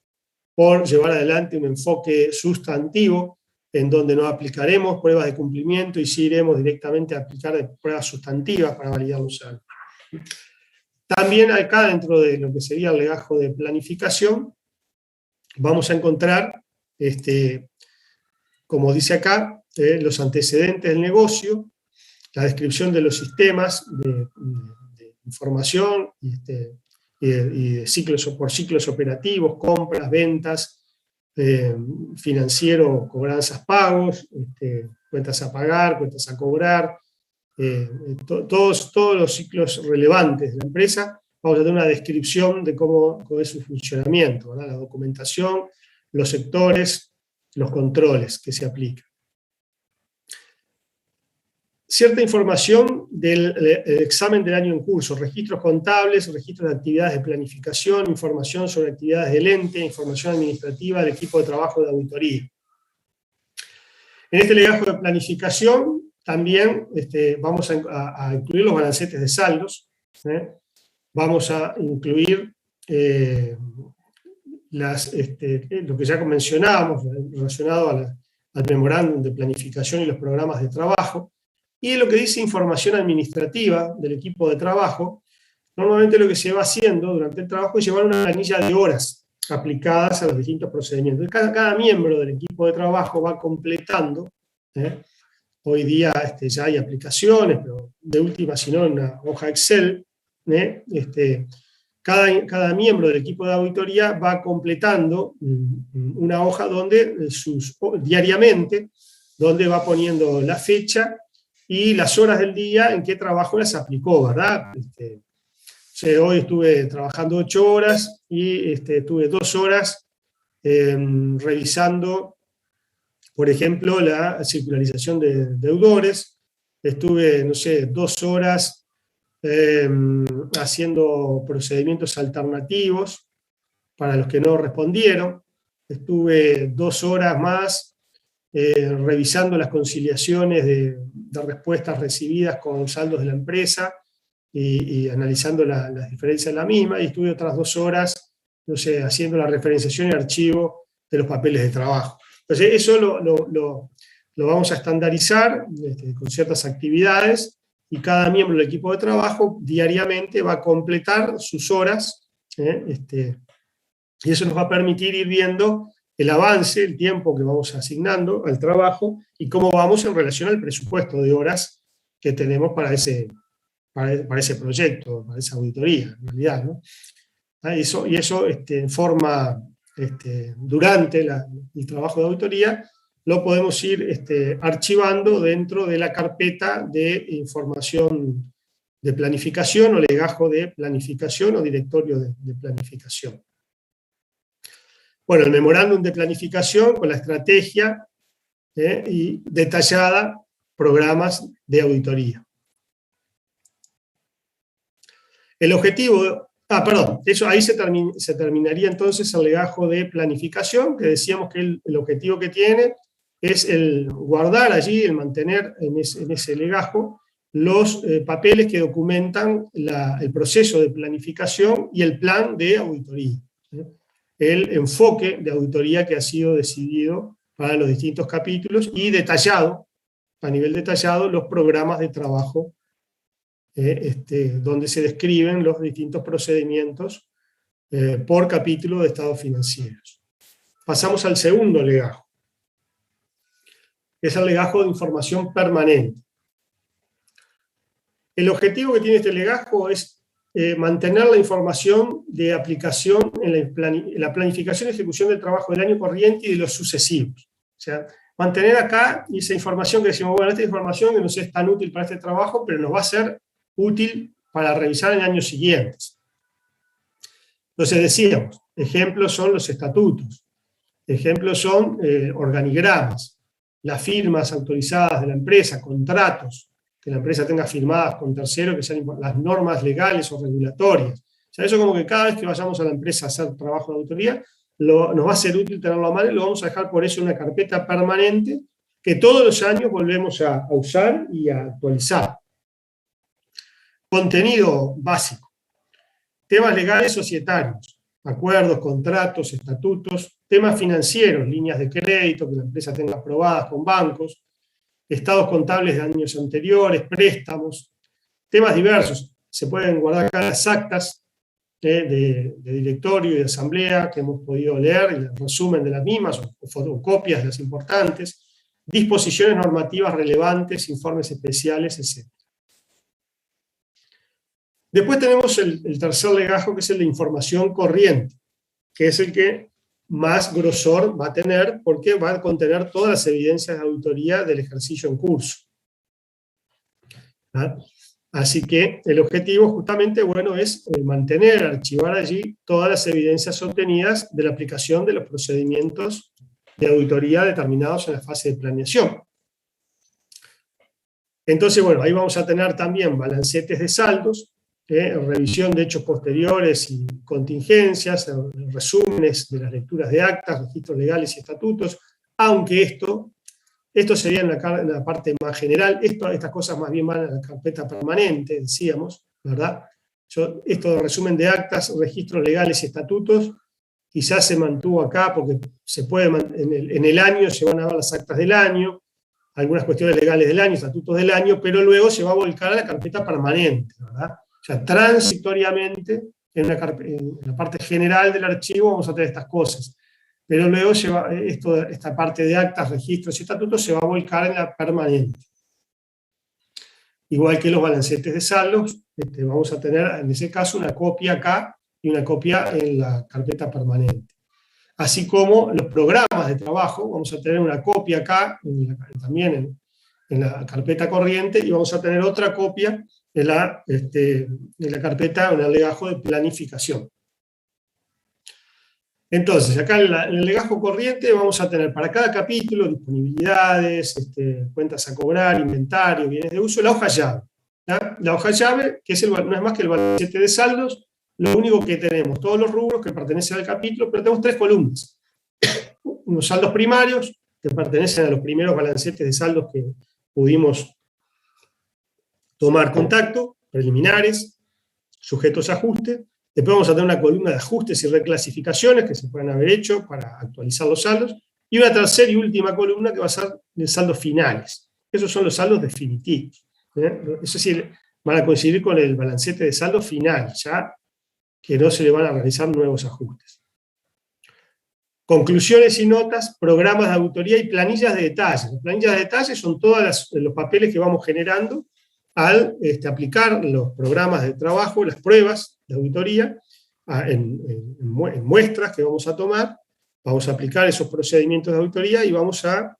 por llevar adelante un enfoque sustantivo, en donde no aplicaremos pruebas de cumplimiento y sí iremos directamente a aplicar pruebas sustantivas para validar los saldos. También acá, dentro de lo que sería el legajo de planificación, vamos a encontrar, como dice acá, los antecedentes del negocio, la descripción de los sistemas de información y de ciclos por ciclos operativos, compras, ventas, financiero, cobranzas, pagos, cuentas a pagar, cuentas a cobrar, todos los ciclos relevantes de la empresa. Vamos a tener una descripción de cómo es su funcionamiento, ¿verdad? La documentación, los sectores, los controles que se aplican. Cierta información del examen del año en curso, registros contables, registros de actividades de planificación, información sobre actividades del ente, información administrativa del equipo de trabajo de auditoría. En este legajo de planificación también vamos a incluir los balancetes de saldos, vamos a incluir lo que ya mencionábamos relacionado al memorándum de planificación y los programas de trabajo. Y lo que dice información administrativa del equipo de trabajo, normalmente lo que se va haciendo durante el trabajo es llevar una planilla de horas aplicadas a los distintos procedimientos. Cada miembro del equipo de trabajo va completando, hoy día ya hay aplicaciones, pero de última, si no, en una hoja Excel, cada miembro del equipo de auditoría va completando una hoja donde diariamente, donde va poniendo la fecha y las horas del día en qué trabajo las aplicó, ¿verdad? Hoy estuve trabajando 8 horas y estuve 2 horas revisando, por ejemplo, la circularización de deudores. Estuve, no sé, 2 horas haciendo procedimientos alternativos para los que no respondieron. Estuve 2 horas más revisando las conciliaciones de respuestas recibidas con saldos de la empresa y analizando las diferencias de la misma, y estuve otras 2 horas, no sé, haciendo la referenciación y archivo de los papeles de trabajo. Entonces eso lo vamos a estandarizar con ciertas actividades, y cada miembro del equipo de trabajo diariamente va a completar sus horas, y eso nos va a permitir ir viendo el avance, el tiempo que vamos asignando al trabajo y cómo vamos en relación al presupuesto de horas que tenemos para ese proyecto, para esa auditoría, en realidad, ¿no? Eso en forma, durante el trabajo de auditoría, lo podemos ir archivando dentro de la carpeta de información de planificación o legajo de planificación o directorio de planificación. Bueno, el memorándum de planificación con la estrategia y detallada programas de auditoría. El objetivo, eso ahí se terminaría entonces el legajo de planificación, que decíamos que el objetivo que tiene es el guardar allí, el mantener en ese legajo los papeles que documentan el proceso de planificación y el plan de auditoría. El enfoque de auditoría que ha sido decidido para los distintos capítulos y detallado, a nivel detallado, los programas de trabajo donde se describen los distintos procedimientos por capítulo de estados financieros. Pasamos al segundo legajo, que es el legajo de información permanente. El objetivo que tiene este legajo es mantener la información de aplicación en la planificación y ejecución del trabajo del año corriente y de los sucesivos. O sea, mantener acá esa información que decimos, bueno, esta información que no es tan útil para este trabajo, pero nos va a ser útil para revisar en años siguientes. Entonces decíamos, ejemplos son los estatutos, ejemplos son organigramas, las firmas autorizadas de la empresa, contratos que la empresa tenga firmadas con terceros, que sean las normas legales o regulatorias. O sea, eso como que cada vez que vayamos a la empresa a hacer trabajo de auditoría, nos va a ser útil tenerlo a mano y lo vamos a dejar por eso en una carpeta permanente que todos los años volvemos a usar y a actualizar. Contenido básico. Temas legales societarios, acuerdos, contratos, estatutos, temas financieros, líneas de crédito que la empresa tenga aprobadas con bancos, estados contables de años anteriores, préstamos, temas diversos. Se pueden guardar acá las actas de directorio y de asamblea que hemos podido leer, y el resumen de las mismas, o fotocopias de las importantes, disposiciones normativas relevantes, informes especiales, etc. Después tenemos el tercer legajo, que es el de información corriente, que es el que más grosor va a tener, porque va a contener todas las evidencias de auditoría del ejercicio en curso. ¿Ah? Así que el objetivo justamente, bueno, es mantener, archivar allí todas las evidencias obtenidas de la aplicación de los procedimientos de auditoría determinados en la fase de planeación. Entonces, bueno, ahí vamos a tener también balancetes de saldos, revisión de hechos posteriores y contingencias, resúmenes de las lecturas de actas, registros legales y estatutos, aunque esto sería en la parte más general, estas cosas más bien van a la carpeta permanente, decíamos, ¿verdad? Esto de resumen de actas, registros legales y estatutos, quizás se mantuvo acá porque se puede, en el año se van a ver las actas del año, algunas cuestiones legales del año, estatutos del año, pero luego se va a volcar a la carpeta permanente, ¿verdad? O sea, transitoriamente, en la parte general del archivo vamos a tener estas cosas, pero luego esta parte de actas, registros y estatutos se va a volcar en la permanente. Igual que los balancetes de saldos, vamos a tener en ese caso una copia acá y una copia en la carpeta permanente. Así como los programas de trabajo, vamos a tener una copia acá, también en la carpeta corriente, y vamos a tener otra copia en la carpeta, en el legajo de planificación. Entonces, acá en el legajo corriente vamos a tener para cada capítulo disponibilidades, cuentas a cobrar, inventario, bienes de uso, la hoja llave. ¿Ya? La hoja llave, que no es más que el balancete de saldos, lo único que tenemos, todos los rubros que pertenecen al capítulo, pero tenemos 3 columnas. Unos saldos primarios, que pertenecen a los primeros balancetes de saldos que pudimos tomar contacto, preliminares, sujetos a ajuste. Después vamos a tener una columna de ajustes y reclasificaciones que se pueden haber hecho para actualizar los saldos, y una tercera y última columna que va a ser de saldos finales. Esos son los saldos definitivos. Eso sí, van a coincidir con el balancete de saldo final, ya que no se le van a realizar nuevos ajustes. Conclusiones y notas, programas de auditoría y planillas de detalle. Las planillas de detalle son todos los papeles que vamos generando al aplicar los programas de trabajo, las pruebas de auditoría, en muestras que vamos a tomar. Vamos a aplicar esos procedimientos de auditoría y vamos a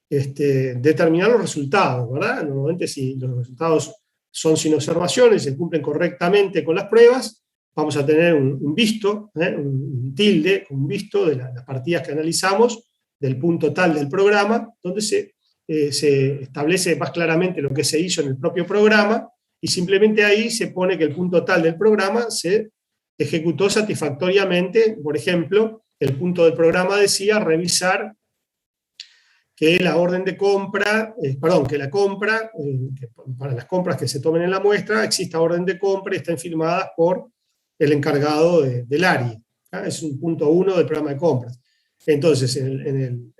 determinar los resultados, ¿verdad? Normalmente, si los resultados son sin observaciones, se cumplen correctamente con las pruebas, vamos a tener un visto, un tilde, un visto de las partidas que analizamos, del punto tal del programa, donde se establece más claramente lo que se hizo en el propio programa, y simplemente ahí se pone que el punto tal del programa se ejecutó satisfactoriamente. Por ejemplo, el punto del programa decía revisar que la orden de compra, que la compra, que para las compras que se tomen en la muestra, exista orden de compra y estén firmadas por el encargado del área. Es un punto 1 del programa de compras. Entonces, en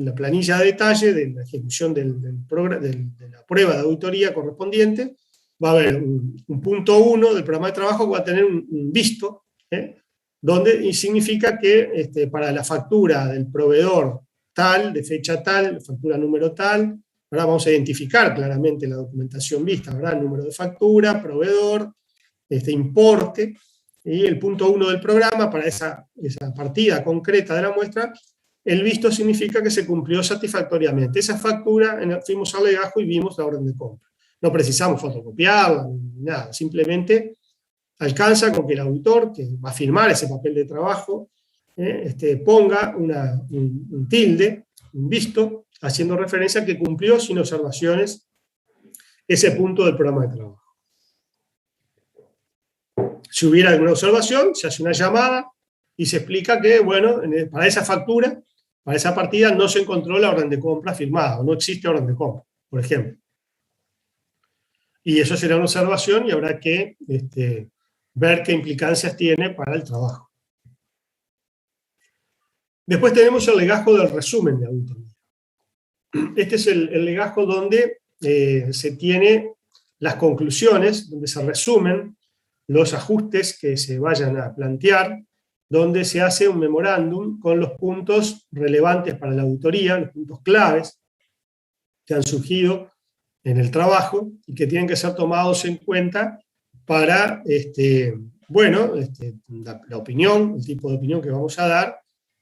la planilla de detalle de la ejecución de la prueba de auditoría correspondiente, va a haber un punto 1 del programa de trabajo que va a tener un visto, donde significa que para la factura del proveedor tal, de fecha tal, factura número tal, ¿verdad? Vamos a identificar claramente la documentación vista, ¿verdad? El número de factura, proveedor, importe, y el punto 1 del programa, para esa partida concreta de la muestra, el visto significa que se cumplió satisfactoriamente. Esa factura, fuimos al legajo y vimos la orden de compra. No precisamos fotocopiarla, ni nada, simplemente alcanza con que el auditor, que va a firmar ese papel de trabajo, ponga un tilde, un visto, haciendo referencia a que cumplió sin observaciones ese punto del programa de trabajo. Si hubiera alguna observación, se hace una llamada y se explica que, bueno, para esa factura, para esa partida, no se encontró la orden de compra firmada, o no existe orden de compra, por ejemplo. Y eso será una observación y habrá que ver qué implicancias tiene para el trabajo. Después tenemos el legajo del resumen de auditoría. Este es el legajo donde se tiene las conclusiones, donde se resumen los ajustes que se vayan a plantear, donde se hace un memorándum con los puntos relevantes para la auditoría, los puntos claves que han surgido en el trabajo y que tienen que ser tomados en cuenta para la opinión, el tipo de opinión que vamos a dar,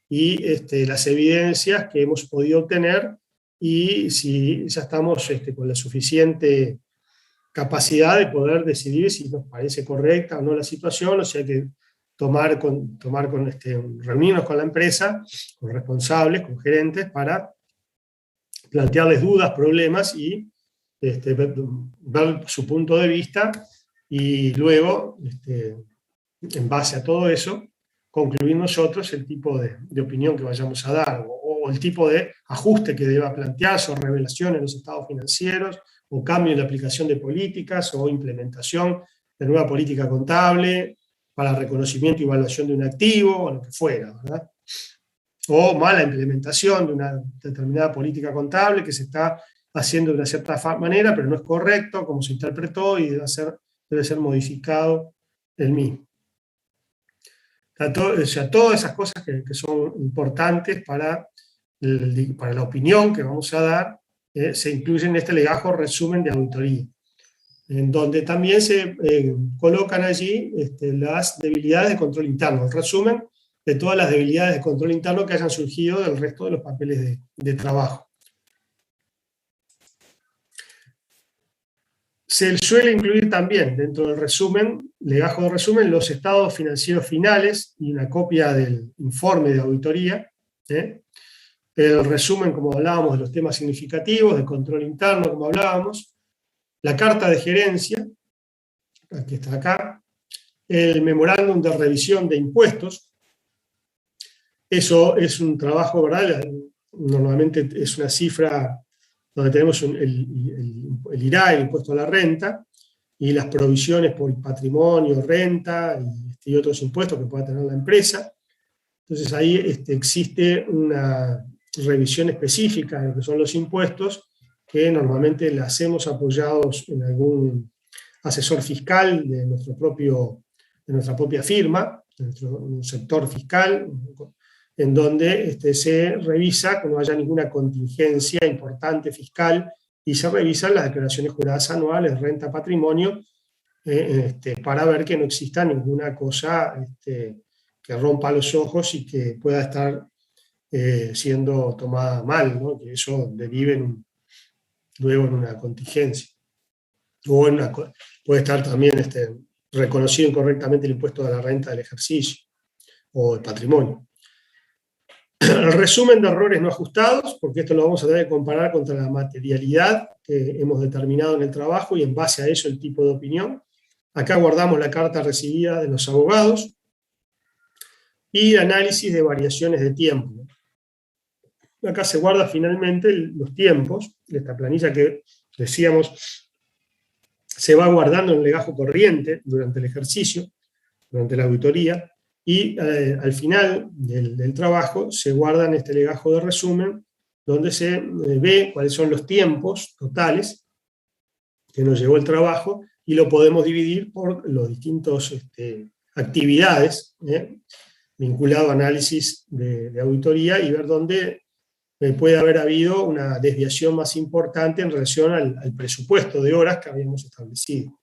y las evidencias que hemos podido obtener, y si ya estamos con la suficiente capacidad de poder decidir si nos parece correcta o no la situación, o si hay que reunirnos con la empresa, con responsables, con gerentes, para plantearles dudas, problemas y ver su punto de vista, y luego, en base a todo eso, concluir nosotros el tipo de opinión que vayamos a dar, o el tipo de ajuste que deba plantearse, o revelación en los estados financieros, o cambio en la aplicación de políticas, o implementación de nueva política contable para reconocimiento y evaluación de un activo, o lo que fuera, ¿verdad? O mala implementación de una determinada política contable que se está haciendo de una cierta manera, pero no es correcto, como se interpretó, y debe ser modificado el mismo. O sea, todas esas cosas que son importantes para la opinión que vamos a dar, se incluyen en este legajo resumen de auditoría. en donde también se colocan allí las debilidades de control interno, el resumen de todas las debilidades de control interno que hayan surgido del resto de los papeles de trabajo. Se suele incluir también dentro del resumen, legajo de resumen, los estados financieros finales y una copia del informe de auditoría. El resumen, como hablábamos, de los temas significativos, de control interno, como hablábamos. La carta de gerencia, que está acá. El memorándum de revisión de impuestos. Eso es un trabajo, ¿verdad? Normalmente es una cifra donde tenemos el IRA, el impuesto a la renta, y las provisiones por patrimonio, renta y otros impuestos que pueda tener la empresa. Entonces ahí existe una revisión específica de lo que son los impuestos, que normalmente la hacemos apoyados en algún asesor fiscal de nuestra propia firma, de nuestro sector fiscal, en donde se revisa que no haya ninguna contingencia importante fiscal y se revisan las declaraciones juradas anuales, renta, patrimonio, para ver que no exista ninguna cosa que rompa los ojos y que pueda estar siendo tomada mal, ¿no? Que eso derive luego en una contingencia. O puede estar también reconocido incorrectamente el impuesto a la renta del ejercicio o el patrimonio. El resumen de errores no ajustados, porque esto lo vamos a tener que comparar contra la materialidad que hemos determinado en el trabajo y en base a eso el tipo de opinión. Acá guardamos la carta recibida de los abogados y análisis de variaciones de tiempo. Acá se guarda finalmente los tiempos de esta planilla que decíamos se va guardando en el legajo corriente durante el ejercicio, durante la auditoría, y al final del trabajo se guarda en este legajo de resumen, donde se ve cuáles son los tiempos totales que nos llevó el trabajo, y lo podemos dividir por los distintos actividades vinculado a análisis de auditoría y ver dónde puede haber habido una desviación más importante en relación al presupuesto de horas que habíamos establecido.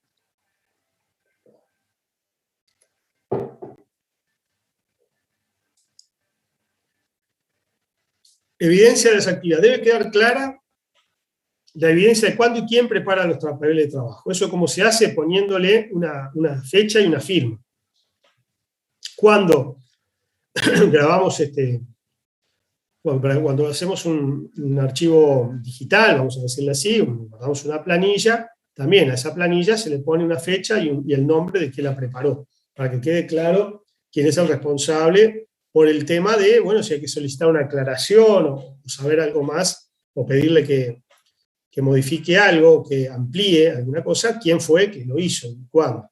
Evidencia de esa actividad. Debe quedar clara la evidencia de cuándo y quién prepara los papeles de trabajo. Eso cómo se hace poniéndole una fecha y una firma. Cuando grabamos cuando hacemos un archivo digital, vamos a decirlo así, guardamos una planilla, también a esa planilla se le pone una fecha y el nombre de quien la preparó, para que quede claro quién es el responsable por el tema de, bueno, si hay que solicitar una aclaración o saber algo más, o pedirle que modifique algo, que amplíe alguna cosa, quién fue que lo hizo y cuándo.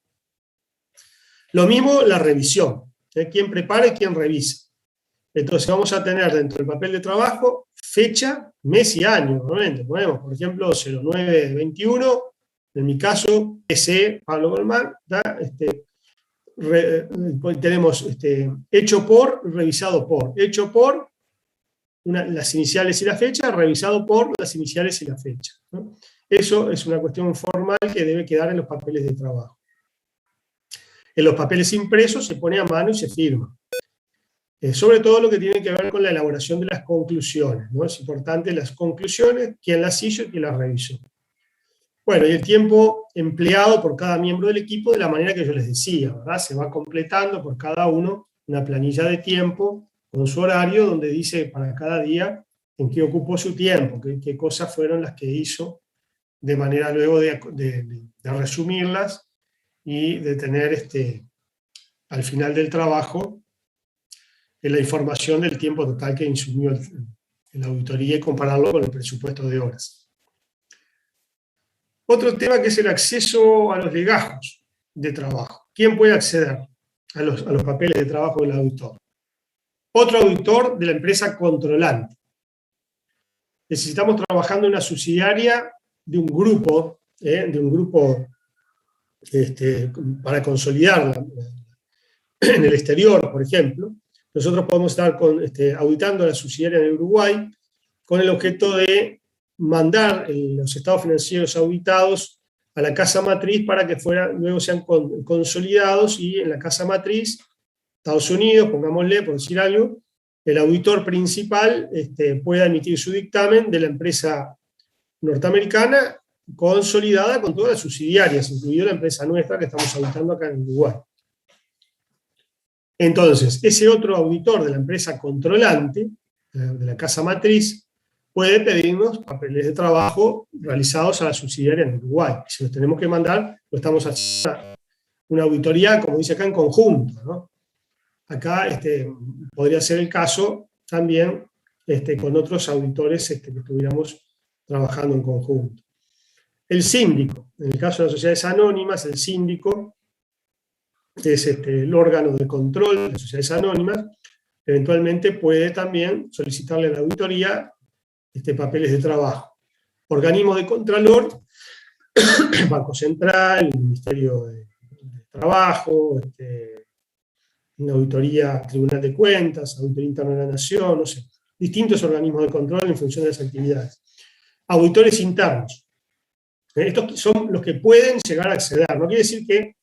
Lo mismo la revisión, quién prepara y quién revisa. Entonces vamos a tener dentro del papel de trabajo fecha, mes y año. Normalmente ponemos, por ejemplo, 0921, en mi caso, PC, Pablo Golmán, tenemos hecho por, revisado por. Hecho por las iniciales y la fecha, revisado por las iniciales y la fecha, ¿no? Eso es una cuestión formal que debe quedar en los papeles de trabajo. En los papeles impresos se pone a mano y se firma. Sobre todo lo que tiene que ver con la elaboración de las conclusiones, ¿no? Es importante las conclusiones, quién las hizo y quién las revisó. Bueno, y el tiempo empleado por cada miembro del equipo de la manera que yo les decía, ¿verdad? Se va completando por cada uno una planilla de tiempo con su horario donde dice para cada día en qué ocupó su tiempo, qué cosas fueron las que hizo, de manera luego de resumirlas y de tener al final del trabajo la información del tiempo total que insumió en la auditoría y compararlo con el presupuesto de horas. Otro tema que es el acceso a los legajos de trabajo. ¿Quién puede acceder a los papeles de trabajo del auditor? Otro auditor de la empresa controlante. Necesitamos trabajando en una subsidiaria de un grupo para consolidarla en el exterior, por ejemplo. Nosotros podemos estar auditando a la subsidiaria en Uruguay con el objeto de mandar los estados financieros auditados a la casa matriz para que luego sean consolidados, y en la casa matriz, Estados Unidos, pongámosle, por decir algo, el auditor principal pueda emitir su dictamen de la empresa norteamericana consolidada con todas las subsidiarias, incluida la empresa nuestra que estamos auditando acá en Uruguay. Entonces, ese otro auditor de la empresa controlante, de la casa matriz, puede pedirnos papeles de trabajo realizados a la subsidiaria en Uruguay. Si los tenemos que mandar, pues estamos haciendo una auditoría, como dice acá, en conjunto, ¿no? Acá podría ser el caso también con otros auditores que estuviéramos trabajando en conjunto. El síndico, en el caso de las sociedades anónimas, el síndico es el órgano de control de las sociedades anónimas, eventualmente puede también solicitarle a la auditoría papeles de trabajo. Organismos de contralor, Banco Central, el Ministerio de Trabajo, una auditoría, Tribunal de Cuentas, Auditoría Interna de la Nación, no sé, distintos organismos de control en función de las actividades. Auditores internos. Estos son los que pueden llegar a acceder. No quiere decir que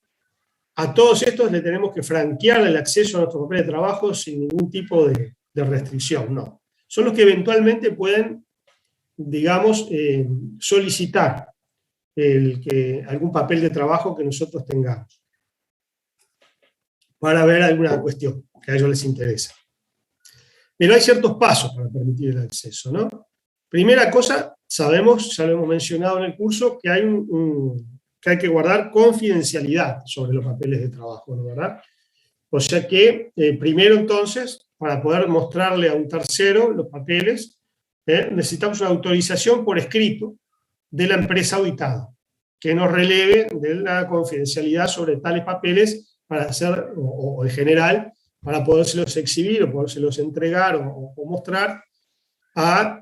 a todos estos le tenemos que franquear el acceso a nuestro papel de trabajo sin ningún tipo de restricción, no. Son los que eventualmente pueden, digamos, solicitar algún papel de trabajo que nosotros tengamos, para ver alguna cuestión que a ellos les interesa. Pero hay ciertos pasos para permitir el acceso, ¿no? Primera cosa, sabemos, ya lo hemos mencionado en el curso, que hay que guardar confidencialidad sobre los papeles de trabajo, ¿no? ¿Verdad? O sea que, primero entonces, para poder mostrarle a un tercero los papeles, necesitamos una autorización por escrito de la empresa auditada, que nos releve de la confidencialidad sobre tales papeles para hacer, o en general, para podérselos exhibir o podérselos entregar o mostrar a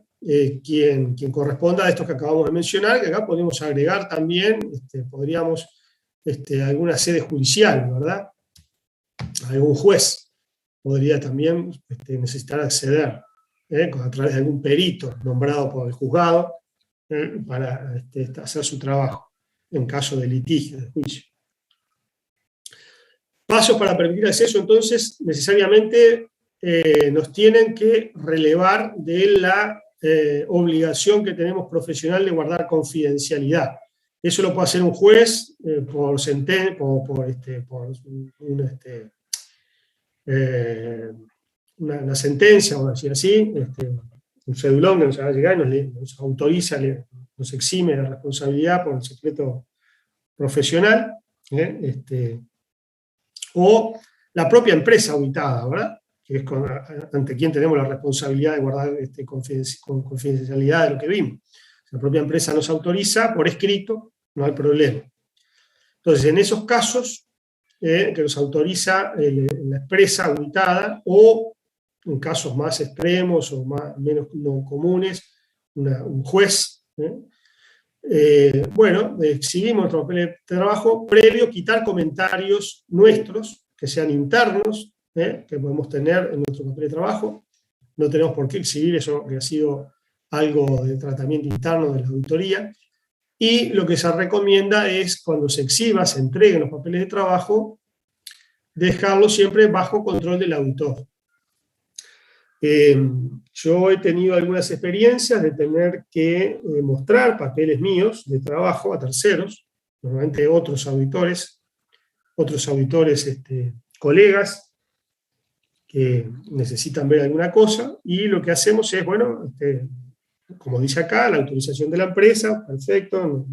quien corresponda a estos que acabamos de mencionar, que acá podemos agregar también, podríamos, alguna sede judicial, ¿verdad? Algún juez podría también necesitar acceder a través de algún perito nombrado por el juzgado para hacer su trabajo en caso de litigio, de juicio. Pasos para permitir acceso, entonces, necesariamente nos tienen que relevar de la obligación que tenemos profesional de guardar confidencialidad. Eso lo puede hacer un juez por una sentencia, vamos a decir así, un cedulón que nos va a llegar y nos autoriza, nos exime de responsabilidad por el secreto profesional, o la propia empresa auditada, ¿verdad? Que es ante quien tenemos la responsabilidad de guardar confidencialidad de lo que vimos. Si la propia empresa nos autoriza por escrito, no hay problema. Entonces, en esos casos que nos autoriza la empresa auditada, o en casos más extremos o menos no comunes, un juez, bueno, exhibimos nuestro papel de trabajo previo, quitar comentarios nuestros, que sean internos, que podemos tener en nuestro papel de trabajo. No tenemos por qué exhibir eso que ha sido algo de tratamiento interno de la auditoría. Y lo que se recomienda es, cuando se exhiba, se entreguen los papeles de trabajo, dejarlo siempre bajo control del auditor. Yo he tenido algunas experiencias de tener que mostrar papeles míos de trabajo a terceros, normalmente otros auditores, colegas, que necesitan ver alguna cosa, y lo que hacemos es, bueno, como dice acá, la autorización de la empresa, perfecto,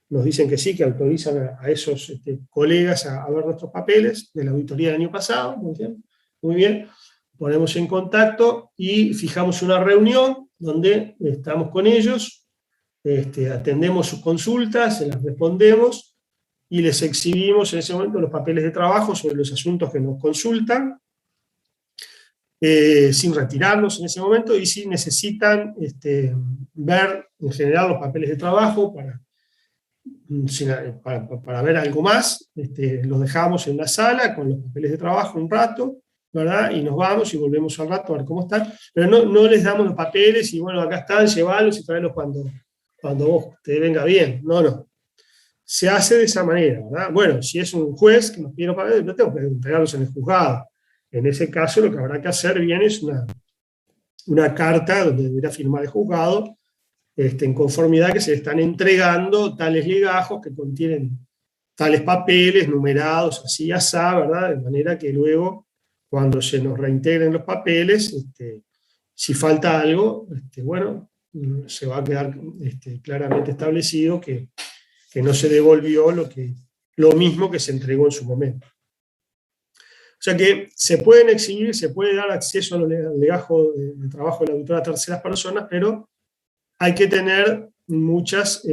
nos dicen que sí, que autorizan a esos colegas a ver nuestros papeles de la auditoría del año pasado, muy bien, ponemos en contacto y fijamos una reunión donde estamos con ellos, atendemos sus consultas, se las respondemos y les exhibimos en ese momento los papeles de trabajo sobre los asuntos que nos consultan, sin retirarlos en ese momento, y si necesitan ver en general los papeles de trabajo para ver algo más, los dejamos en la sala con los papeles de trabajo un rato, ¿verdad? Y nos vamos y volvemos al rato a ver cómo están, pero no les damos los papeles y bueno, acá están, llévalos y tráelos cuando vos te venga bien, no. se hace de esa manera, ¿verdad? Bueno, si es un juez que nos pide los papeles, no tengo que entregarlos en el juzgado. En ese caso lo que habrá que hacer bien es una carta donde deberá firmar el juzgado en conformidad que se le están entregando tales legajos que contienen tales papeles numerados, así, asá, ¿verdad? De manera que luego, cuando se nos reintegren los papeles, si falta algo, bueno, se va a quedar claramente establecido que no se devolvió lo mismo que se entregó en su momento. O sea que se pueden exhibir, se puede dar acceso al legajo de trabajo del auditor a terceras personas, pero hay que tener muchas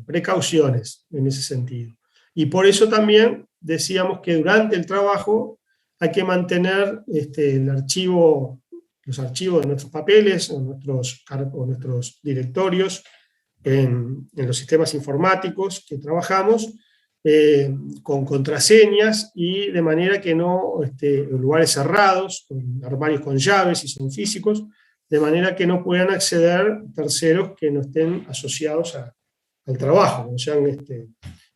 precauciones en ese sentido. Y por eso también decíamos que durante el trabajo hay que mantener los archivos de nuestros papeles o nuestros directorios en los sistemas informáticos que trabajamos, con contraseñas y de manera que no, en lugares cerrados, con armarios con llaves si son físicos, de manera que no puedan acceder terceros que no estén asociados al trabajo, no sean,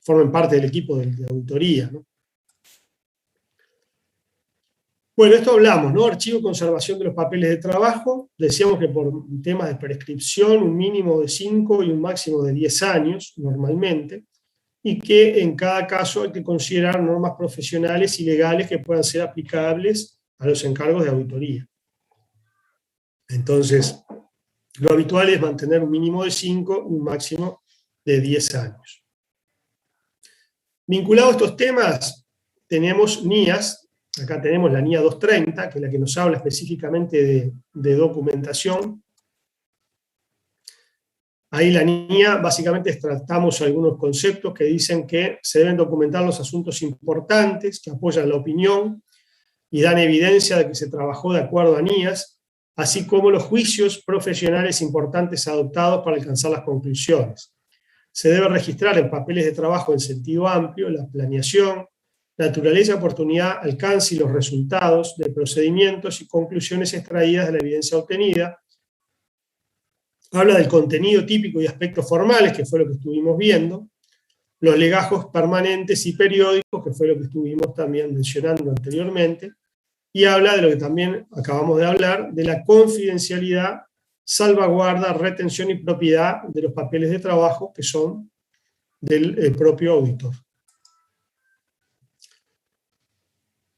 formen parte del equipo de auditoría, ¿no? Bueno, esto hablamos, ¿no? Archivo y conservación de los papeles de trabajo. Decíamos que por temas de prescripción, un mínimo de 5 y un máximo de 10 años, normalmente, y que en cada caso hay que considerar normas profesionales y legales que puedan ser aplicables a los encargos de auditoría. Entonces, lo habitual es mantener un mínimo de 5 y un máximo de 10 años. Vinculado a estos temas, tenemos NIAs. Acá tenemos la NIA 230, que es la que nos habla específicamente de documentación. Ahí la NIA, básicamente tratamos algunos conceptos que dicen que se deben documentar los asuntos importantes que apoyan la opinión y dan evidencia de que se trabajó de acuerdo a NIAs, así como los juicios profesionales importantes adoptados para alcanzar las conclusiones. Se debe registrar en papeles de trabajo en sentido amplio la planeación, naturaleza, oportunidad, alcance y los resultados de procedimientos y conclusiones extraídas de la evidencia obtenida. Habla del contenido típico y aspectos formales, que fue lo que estuvimos viendo, los legajos permanentes y periódicos, que fue lo que estuvimos también mencionando anteriormente, y habla de lo que también acabamos de hablar, de la confidencialidad, salvaguarda, retención y propiedad de los papeles de trabajo que son del propio auditor.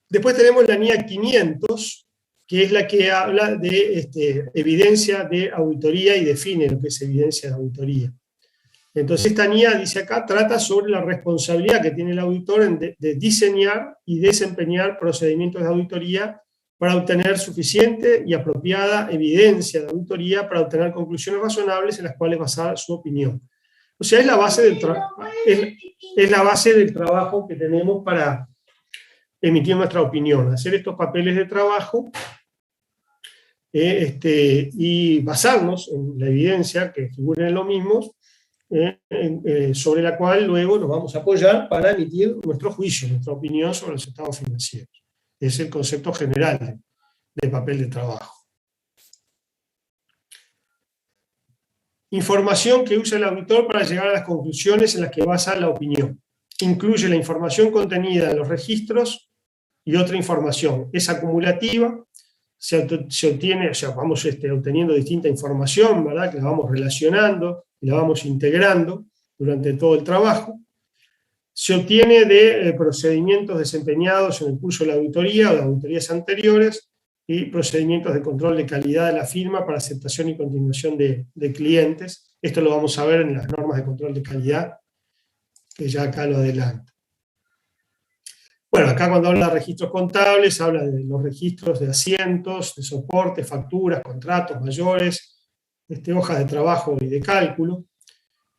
Después tenemos la NIA 500, que es la que habla de evidencia de auditoría y define lo que es evidencia de auditoría. Entonces esta NIA, dice acá, trata sobre la responsabilidad que tiene el auditor de diseñar y desempeñar procedimientos de auditoría para obtener suficiente y apropiada evidencia de auditoría para obtener conclusiones razonables en las cuales basar su opinión. O sea, es la base del trabajo que tenemos para emitir nuestra opinión, hacer estos papeles de trabajo y basarnos en la evidencia que figura en los mismos, sobre la cual luego nos vamos a apoyar para emitir nuestro juicio, nuestra opinión sobre los estados financieros. Es el concepto general de papel de trabajo. Información que usa el auditor para llegar a las conclusiones en las que basa la opinión. Incluye la información contenida en los registros y otra información. Es acumulativa, se obtiene, o sea, vamos obteniendo distinta información, ¿verdad? Que la vamos relacionando y la vamos integrando durante todo el trabajo. Se obtiene de procedimientos desempeñados en el curso de la auditoría o de auditorías anteriores y procedimientos de control de calidad de la firma para aceptación y continuación de clientes. Esto lo vamos a ver en las normas de control de calidad, que ya acá lo adelanto. Bueno, acá cuando habla de registros contables, habla de los registros de asientos, de soporte, facturas, contratos mayores, hojas de trabajo y de cálculo.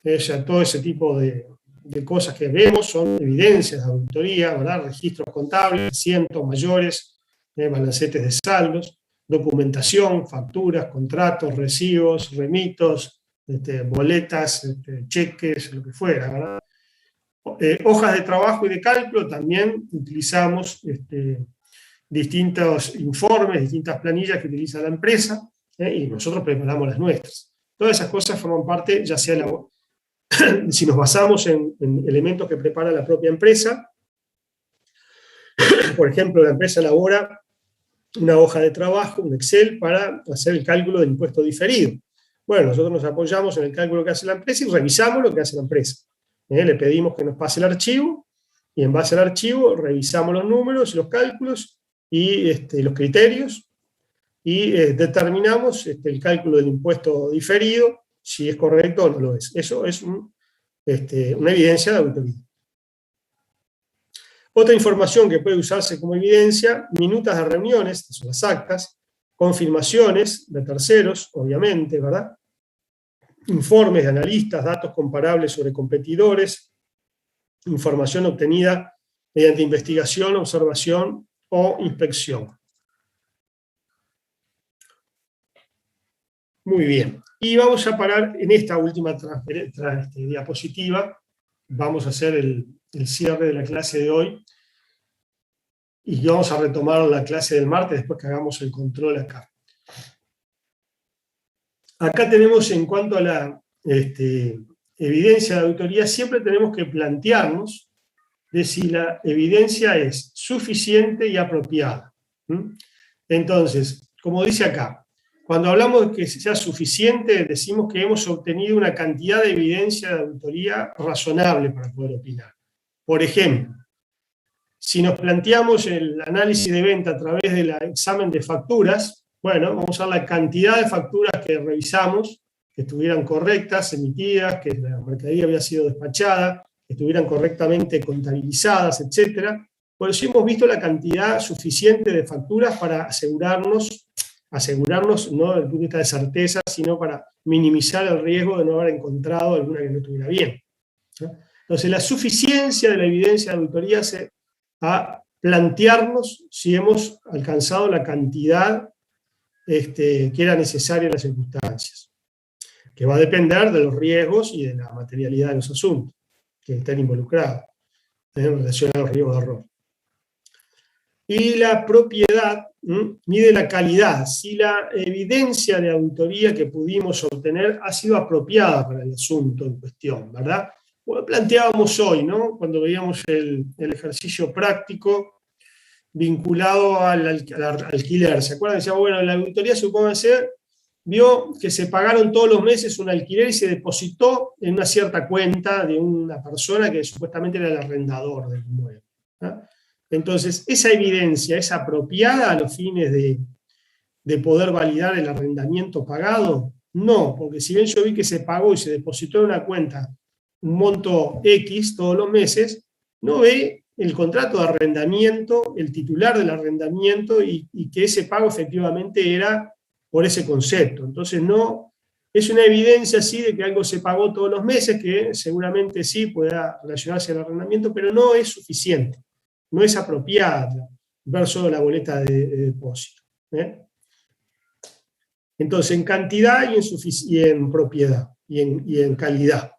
O sea, todo ese tipo de cosas que vemos son evidencias de auditoría, ¿verdad? Registros contables, asientos mayores, balancetes de saldos, documentación, facturas, contratos, recibos, remitos, boletas, cheques, lo que fuera, ¿verdad? Hojas de trabajo y de cálculo, también utilizamos distintos informes, distintas planillas que utiliza la empresa, y nosotros preparamos las nuestras. Todas esas cosas forman parte, ya sea si nos basamos en elementos que prepara la propia empresa, por ejemplo, la empresa elabora una hoja de trabajo, un Excel, para hacer el cálculo del impuesto diferido. Bueno, nosotros nos apoyamos en el cálculo que hace la empresa y revisamos lo que hace la empresa. Le pedimos que nos pase el archivo, y en base al archivo revisamos los números, los cálculos y los criterios, y determinamos el cálculo del impuesto diferido, si es correcto o no lo es. Eso es una evidencia de auditoría. Otra información que puede usarse como evidencia: minutas de reuniones, que son las actas, confirmaciones de terceros, obviamente, ¿verdad? Informes de analistas, datos comparables sobre competidores, información obtenida mediante investigación, observación o inspección. Muy bien. Y vamos a parar en esta última diapositiva. Vamos a hacer el cierre de la clase de hoy. Y vamos a retomar la clase del martes después que hagamos el control acá. Acá tenemos, en cuanto a la evidencia de auditoría, siempre tenemos que plantearnos de si la evidencia es suficiente y apropiada. Entonces, como dice acá, cuando hablamos de que sea suficiente, decimos que hemos obtenido una cantidad de evidencia de auditoría razonable para poder opinar. Por ejemplo, si nos planteamos el análisis de venta a través del examen de facturas, bueno, vamos a ver la cantidad de facturas que revisamos, que estuvieran correctas, emitidas, que la mercadería había sido despachada, que estuvieran correctamente contabilizadas, etc. Por eso hemos visto la cantidad suficiente de facturas para asegurarnos no desde el punto de vista de certeza, sino para minimizar el riesgo de no haber encontrado alguna que no estuviera bien. Entonces, la suficiencia de la evidencia de auditoría hace a plantearnos si hemos alcanzado la cantidad que era necesaria en las circunstancias, que va a depender de los riesgos y de la materialidad de los asuntos que estén involucrados en relación a los riesgos de error. Y la propiedad mide la calidad, si la evidencia de auditoría que pudimos obtener ha sido apropiada para el asunto en cuestión, ¿verdad? Como planteábamos hoy, ¿no? Cuando veíamos el ejercicio práctico vinculado al alquiler. ¿Se acuerdan? Decíamos, bueno, la auditoría, supónganse, vio que se pagaron todos los meses un alquiler y se depositó en una cierta cuenta de una persona que supuestamente era el arrendador del inmueble, ¿no? Entonces, esa evidencia es apropiada a los fines de poder validar el arrendamiento pagado. No, porque si bien yo vi que se pagó y se depositó en una cuenta un monto X todos los meses, no ve el contrato de arrendamiento, el titular del arrendamiento y que ese pago efectivamente era por ese concepto. Entonces no es una evidencia sí de que algo se pagó todos los meses, que seguramente sí pueda relacionarse al arrendamiento, pero no es suficiente, no es apropiada ver solo la boleta de depósito. Entonces, en cantidad y en propiedad y en calidad.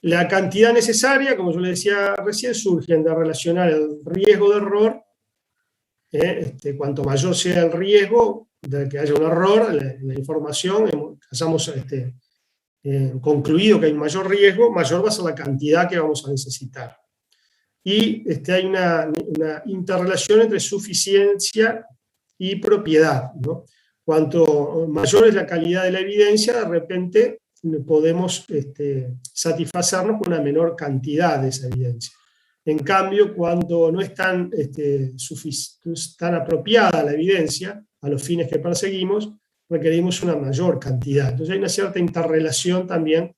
La cantidad necesaria, como yo le decía recién, surge de relacionar el riesgo de error. Cuanto mayor sea el riesgo de que haya un error en la información, hayamos concluido que hay un mayor riesgo, mayor va a ser la cantidad que vamos a necesitar. Y hay una interrelación entre suficiencia y propiedad, ¿no? Cuanto mayor es la calidad de la evidencia, de repente podemos satisfacernos con una menor cantidad de esa evidencia. En cambio, cuando no es tan apropiada la evidencia a los fines que perseguimos, requerimos una mayor cantidad. Entonces hay una cierta interrelación también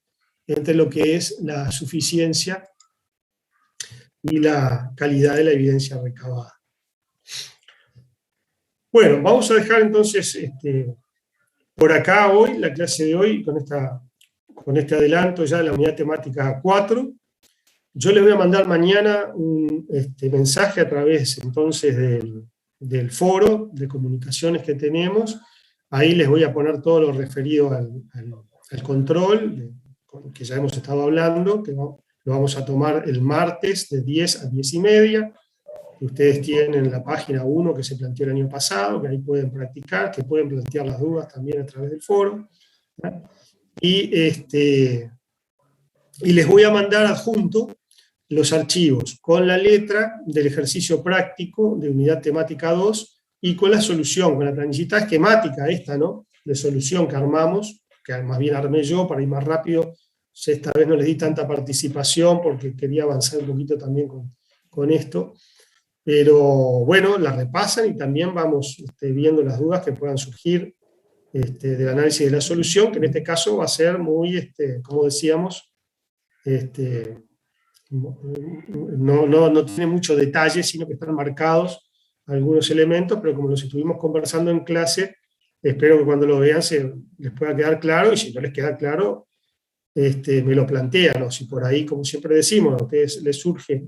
entre lo que es la suficiencia y la calidad de la evidencia recabada. Bueno, vamos a dejar entonces por acá hoy, la clase de hoy, con este adelanto ya de la unidad temática 4. Yo les voy a mandar mañana un mensaje a través entonces del foro de comunicaciones que tenemos. Ahí les voy a poner todo lo referido al control, que ya hemos estado hablando, que lo vamos a tomar el martes de 10 a 10 y media. Que ustedes tienen en la página 1 que se planteó el año pasado, que ahí pueden practicar, que pueden plantear las dudas también a través del foro. Y y les voy a mandar adjunto los archivos con la letra del ejercicio práctico de unidad temática 2 y con la solución, con la planillita esquemática esta, ¿no? De solución que armamos, que más bien armé yo para ir más rápido. Esta vez no les di tanta participación porque quería avanzar un poquito también con esto. Pero bueno, la repasan y también vamos viendo las dudas que puedan surgir del análisis de la solución, que en este caso va a ser muy, como decíamos, no tiene mucho detalle, sino que están marcados algunos elementos, pero como los estuvimos conversando en clase, espero que cuando lo vean les pueda quedar claro, y si no les queda claro, me lo plantean, o si por ahí, como siempre decimos, a ustedes les surge,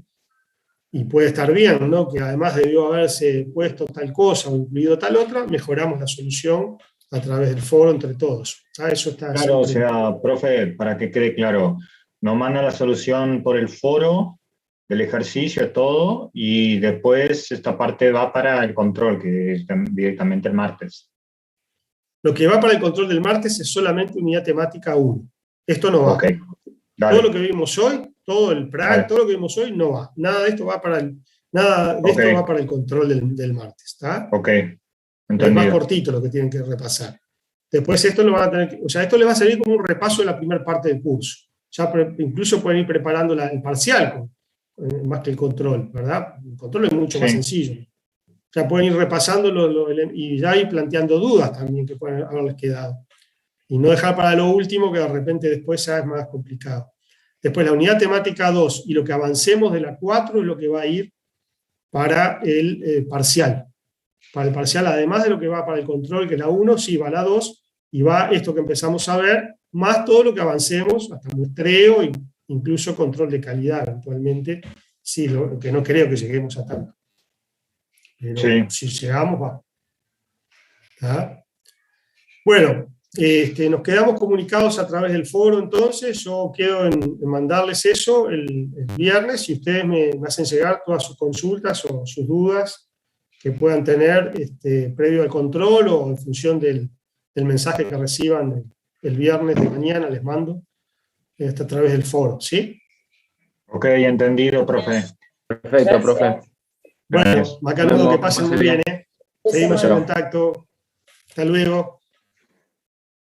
y puede estar bien, ¿no? Que además debió haberse puesto tal cosa o incluido tal otra, mejoramos la solución a través del foro entre todos. Eso está claro, siempre. o sea, profe, para que quede claro, nos manda la solución por el foro del ejercicio, todo, y después esta parte va para el control, que es directamente el martes. Lo que va para el control del martes es solamente unidad temática 1. Esto no va. Ok, dale. Todo lo que vimos hoy, todo el PRAC, todo lo que vimos hoy no va. Nada de esto va para el, esto va para el control del martes. ¿Está? Ok, entendido. Es más cortito lo que tienen que repasar. Después esto lo van a tener que, o sea, esto les va a servir como un repaso de la primera parte del curso. Ya incluso pueden ir preparando el parcial, más que el control, ¿verdad? El control es mucho más sencillo. Ya pueden ir repasando y ya ir planteando dudas también que pueden haberles quedado. Y no dejar para lo último, que de repente después ya es más complicado. Después la unidad temática 2 y lo que avancemos de la 4 es lo que va a ir para el parcial. Para el parcial, además de lo que va para el control, que es la 1, sí va la 2, y va esto que empezamos a ver, más todo lo que avancemos, hasta muestreo e incluso control de calidad eventualmente, sí, que no creo que lleguemos a tanto. Pero si llegamos, va. ¿Ah? Bueno, nos quedamos comunicados a través del foro, entonces yo quedo en mandarles eso el viernes, y ustedes me hacen llegar todas sus consultas o sus dudas que puedan tener previo al control o en función del mensaje que reciban el viernes de mañana, les mando a través del foro, ¿sí? Ok, entendido, profe. Perfecto, profe. Bueno, macanudo, que pasen muy bien, Seguimos en contacto. Hasta luego.